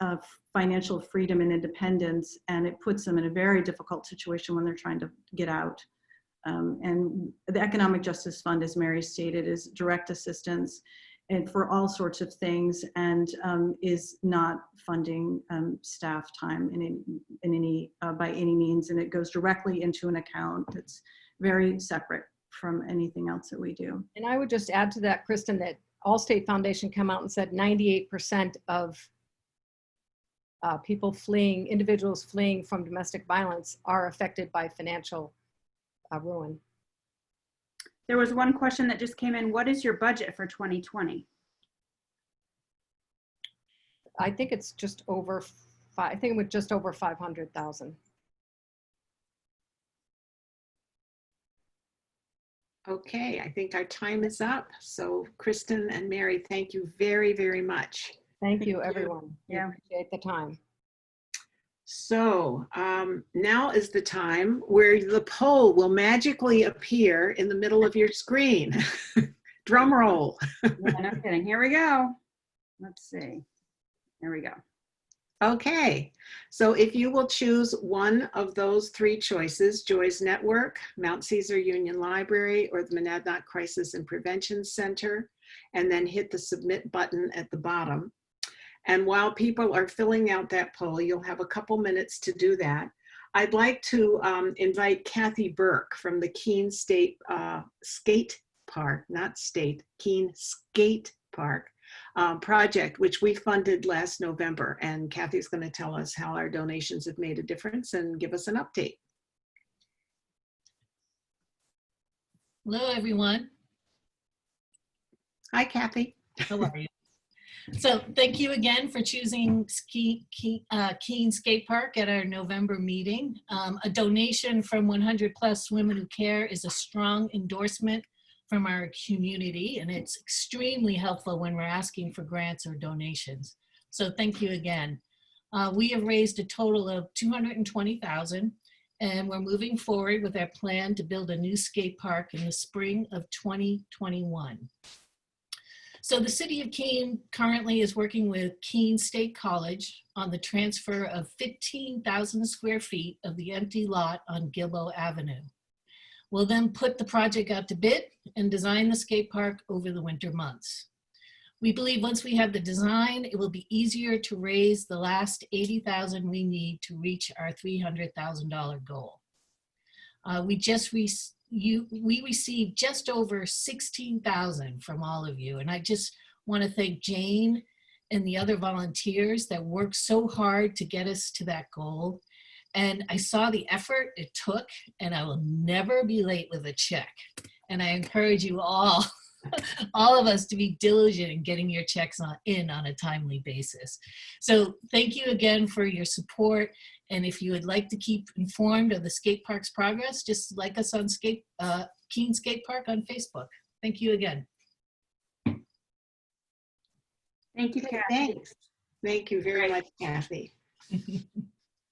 [SPEAKER 8] financial freedom and independence, and it puts them in a very difficult situation when they're trying to get out. And the Economic Justice Fund, as Mary stated, is direct assistance and for all sorts of things, and is not funding staff time in any by any means, and it goes directly into an account that's very separate from anything else that we do.
[SPEAKER 5] And I would just add to that, Kristen, that Allstate Foundation came out and said 98% of people fleeing, individuals fleeing from domestic violence are affected by financial ruin.
[SPEAKER 4] There was one question that just came in. What is your budget for 2020?
[SPEAKER 5] I think it's just over, I think it was just over 500,000.
[SPEAKER 3] Okay, I think our time is up. So Kristen and Mary, thank you very, very much.
[SPEAKER 5] Thank you, everyone.
[SPEAKER 4] Yeah.
[SPEAKER 5] We appreciate the time.
[SPEAKER 3] So now is the time where the poll will magically appear in the middle of your screen. Drum roll.
[SPEAKER 4] Yeah, no kidding. Here we go. Let's see. There we go.
[SPEAKER 3] Okay, so if you will choose one of those three choices, Joy's Network, Mount Caesar Union Library, or the Monadnock Crisis and Prevention Center, and then hit the submit button at the bottom. And while people are filling out that poll, you'll have a couple minutes to do that. I'd like to invite Kathy Burke from the Keene State Skate Park, not state, Keene Skate Park project, which we funded last November. And Kathy's going to tell us how our donations have made a difference and give us an update.
[SPEAKER 9] Hello, everyone.
[SPEAKER 3] Hi, Kathy.
[SPEAKER 9] How are you? So thank you again for choosing Keene Skate Park at our November meeting. A donation from 100+ Women Who Care is a strong endorsement from our community, and it's extremely helpful when we're asking for grants or donations. So thank you again. We have raised a total of $220,000, and we're moving forward with our plan to build a new skate park in the spring of 2021. So the city of Keene currently is working with Keene State College on the transfer of 15,000 square feet of the empty lot on Gilboa Avenue. We'll then put the project out to bid and design the skate park over the winter months. We believe once we have the design, it will be easier to raise the last $80,000 we need to reach our $300,000 goal. We received just over 16,000 from all of you. And I just want to thank Jane and the other volunteers that worked so hard to get us to that goal. And I saw the effort it took, and I will never be late with a check. And I encourage you all, all of us, to be diligent in getting your checks in on a timely basis. So thank you again for your support. And if you would like to keep informed of the skate park's progress, just like us on Keene Skate Park on Facebook. Thank you again.
[SPEAKER 4] Thank you, Kathy.
[SPEAKER 3] Thanks. Thank you very much, Kathy.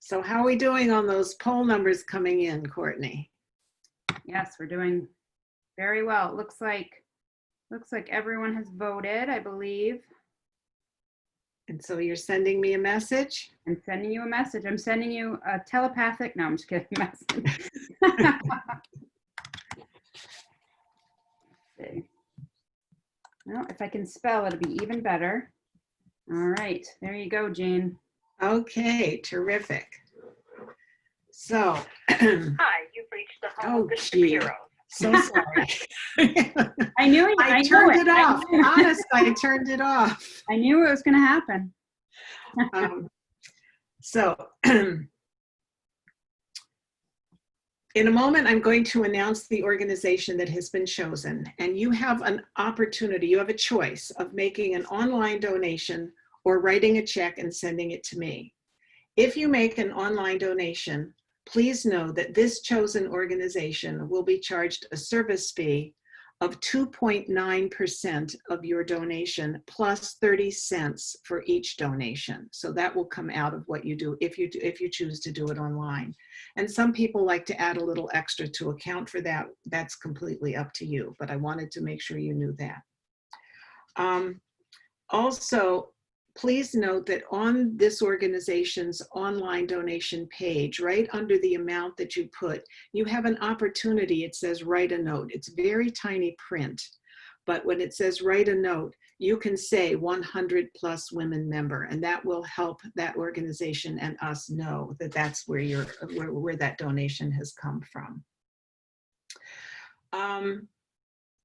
[SPEAKER 3] So how are we doing on those poll numbers coming in, Courtney?
[SPEAKER 4] Yes, we're doing Very well. Looks like everyone has voted, I believe.
[SPEAKER 3] And so you're sending me a message?
[SPEAKER 4] I'm sending you a message. I'm sending you a telepathic, no, I'm just kidding, message. See. Well, if I can spell, it'll be even better. All right, there you go, Jane.
[SPEAKER 3] Okay, terrific. So,
[SPEAKER 13] Hi, you've reached the home of the superheroes.
[SPEAKER 3] So sorry.
[SPEAKER 4] I knew it.
[SPEAKER 3] I turned it off. Honest, I turned it off.
[SPEAKER 4] I knew it was going to happen.
[SPEAKER 3] So, in a moment, I'm going to announce the organization that has been chosen, and you have an opportunity, you have a choice of making an online donation or writing a check and sending it to me. If you make an online donation, please know that this chosen organization will be charged a service fee of 2.9% of your donation plus 30 cents for each donation. So that will come out of what you do if you choose to do it online. And some people like to add a little extra to account for that. That's completely up to you, but I wanted to make sure you knew that. Also, please note that on this organization's online donation page, right under the amount that you put, you have an opportunity. It says write a note. It's very tiny print, but when it says write a note, you can say 100 plus women member, and that will help that organization and us know that that's where where that donation has come from.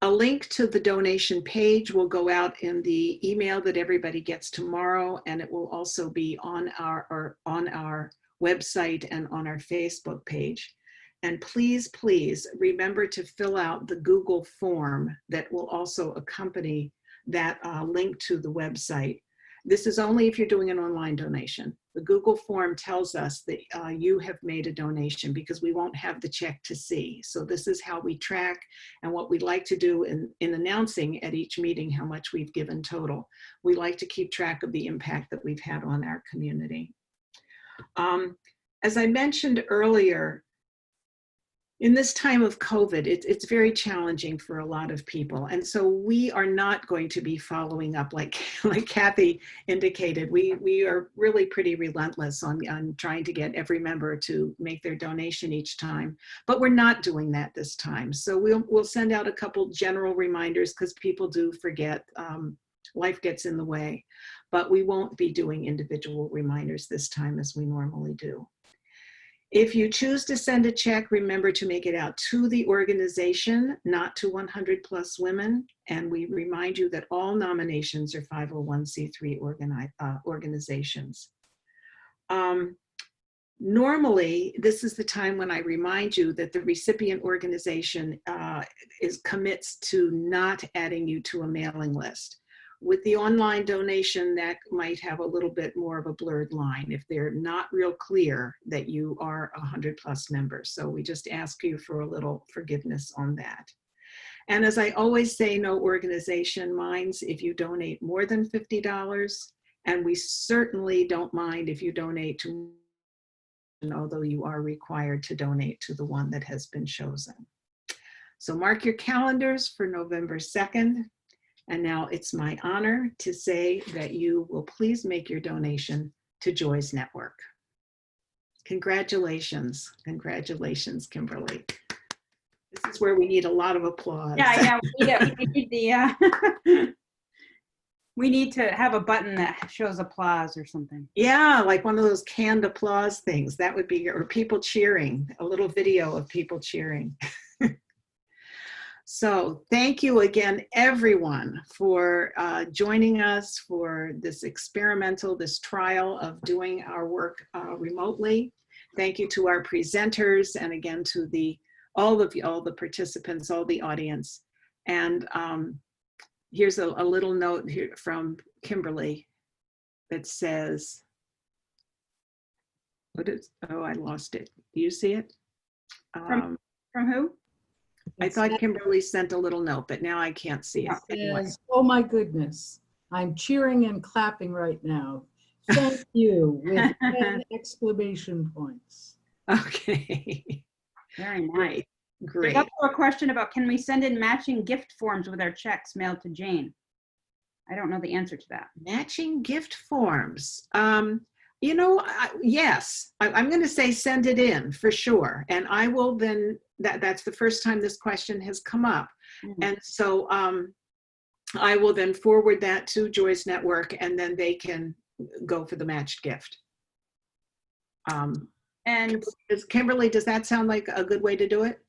[SPEAKER 3] A link to the donation page will go out in the email that everybody gets tomorrow, and it will also be on our website and on our Facebook page. And please, please remember to fill out the Google form that will also accompany that link to the website. This is only if you're doing an online donation. The Google form tells us that you have made a donation because we won't have the check to see. So this is how we track, and what we like to do in announcing at each meeting how much we've given total. We like to keep track of the impact that we've had on our community. As I mentioned earlier, in this time of COVID, it's very challenging for a lot of people. And so we are not going to be following up like Kathy indicated. We are really pretty relentless on trying to get every member to make their donation each time, but we're not doing that this time. So we'll send out a couple general reminders because people do forget, life gets in the way, but we won't be doing individual reminders this time as we normally do. If you choose to send a check, remember to make it out to the organization, not to 100 plus women. And we remind you that all nominations are 501c3 organizations. Normally, this is the time when I remind you that the recipient organization commits to not adding you to a mailing list. With the online donation, that might have a little bit more of a blurred line if they're not real clear that you are 100 plus members. So we just ask you for a little forgiveness on that. And as I always say, no organization minds if you donate more than $50, and we certainly don't mind if you donate to, although you are required to donate to the one that has been chosen. So mark your calendars for November 2nd. And now it's my honor to say that you will please make your donation to Joy's Network. Congratulations. Congratulations, Kimberly. This is where we need a lot of applause.
[SPEAKER 4] Yeah, we need to have a button that shows applause or something.
[SPEAKER 3] Yeah, like one of those canned applause things. That would be, or people cheering, a little video of people cheering. So thank you again, everyone, for joining us for this this trial of doing our work remotely. Thank you to our presenters, and again to all the participants, all the audience. And here's a little note here from Kimberly that says, oh, I lost it. Do you see it?
[SPEAKER 4] From who?
[SPEAKER 3] I thought Kimberly sent a little note, but now I can't see it.
[SPEAKER 6] Yes. Oh my goodness. I'm cheering and clapping right now. Thank you with 10 exclamation points.
[SPEAKER 3] Okay.
[SPEAKER 4] Very nice.
[SPEAKER 3] great.
[SPEAKER 4] There's also a question about, can we send in matching gift forms with our checks mailed to Jane? I don't know the answer to that.
[SPEAKER 3] Matching gift forms. You know, yes, I'm going to say send it in for sure. And I will then, that's the first time this question has come up. And so I will then forward that to Joy's Network, and then they can go for the matched gift.
[SPEAKER 4] And
[SPEAKER 3] Kimberly, does that sound like a good way to do it?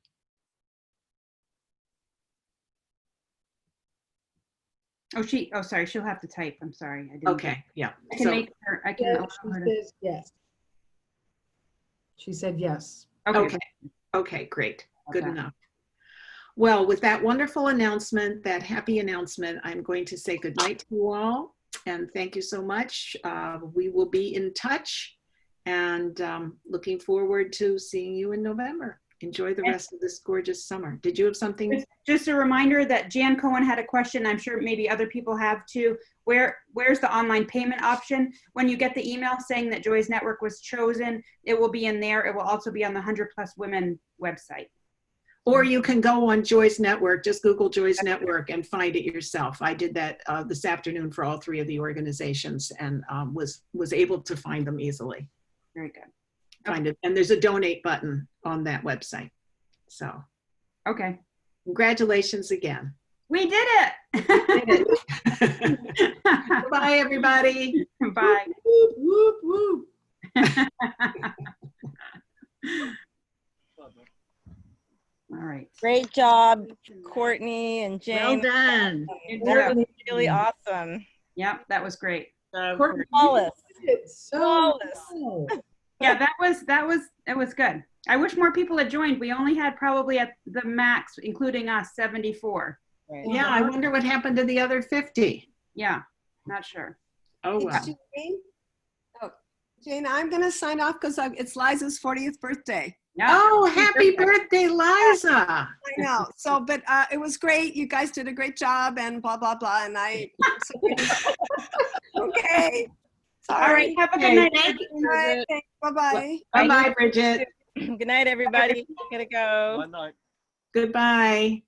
[SPEAKER 4] oh, sorry, she'll have to type. I'm sorry. I didn't.
[SPEAKER 3] Okay, yeah.
[SPEAKER 4] I can
[SPEAKER 3] So,
[SPEAKER 4] make her, I can
[SPEAKER 6] Yeah,
[SPEAKER 4] allow her
[SPEAKER 6] she
[SPEAKER 4] to.
[SPEAKER 6] says yes. She said yes.
[SPEAKER 3] okay, okay, great, good
[SPEAKER 4] Okay.
[SPEAKER 3] enough. Well, with that wonderful announcement, that happy announcement, I'm going to say good night to you all, and thank you so much. We will be in touch, and looking forward to seeing you in November. Enjoy the rest of this gorgeous summer. Did you have something?
[SPEAKER 4] Just a reminder that Jan Cohen had a question. I'm sure maybe other people have too. Where's the online payment option? When you get the email saying that Joy's Network was chosen, it will be in there. It will also be on the 100 Plus Women website.
[SPEAKER 3] Or you can go on Joy's Network, just Google Joy's Network and find it yourself. I did that this afternoon for all 3 of the organizations, and was able to find them easily.
[SPEAKER 4] Very good.
[SPEAKER 3] Find it, and there's a donate button on that website. So,
[SPEAKER 4] okay.
[SPEAKER 3] Congratulations again.
[SPEAKER 4] We did it.
[SPEAKER 3] Bye, everybody.
[SPEAKER 4] Bye.
[SPEAKER 6] Whoop, whoop, whoop.
[SPEAKER 4] All right.
[SPEAKER 7] Great job, Courtney and Jane.
[SPEAKER 12] Well done.
[SPEAKER 7] That was really awesome.
[SPEAKER 4] Yep, that was great.
[SPEAKER 7] Flawless.
[SPEAKER 6] So
[SPEAKER 7] Flawless.
[SPEAKER 6] well.
[SPEAKER 4] Yeah, it was good. I wish more people had joined. We only had probably at the max, including us, 74.
[SPEAKER 7] Right.
[SPEAKER 3] Yeah, I wonder what happened to the other 50.
[SPEAKER 4] Yeah, not sure.
[SPEAKER 3] Oh,
[SPEAKER 1] Hey,
[SPEAKER 3] well.
[SPEAKER 1] Jane? Oh, Jane, I'm going to sign off because it's Liza's 40th birthday.
[SPEAKER 4] Yeah.
[SPEAKER 3] Oh, happy birthday, Liza.
[SPEAKER 1] I know. So, but it was great. You guys did a great job and blah, blah, blah. And I, okay.
[SPEAKER 4] All
[SPEAKER 1] Sorry.
[SPEAKER 4] right, have a good night.
[SPEAKER 11] Thank you, Bridget.
[SPEAKER 1] Bye-bye.
[SPEAKER 3] Bye-bye, Bridget.
[SPEAKER 7] Good night, everybody. Gotta go.
[SPEAKER 3] Goodbye.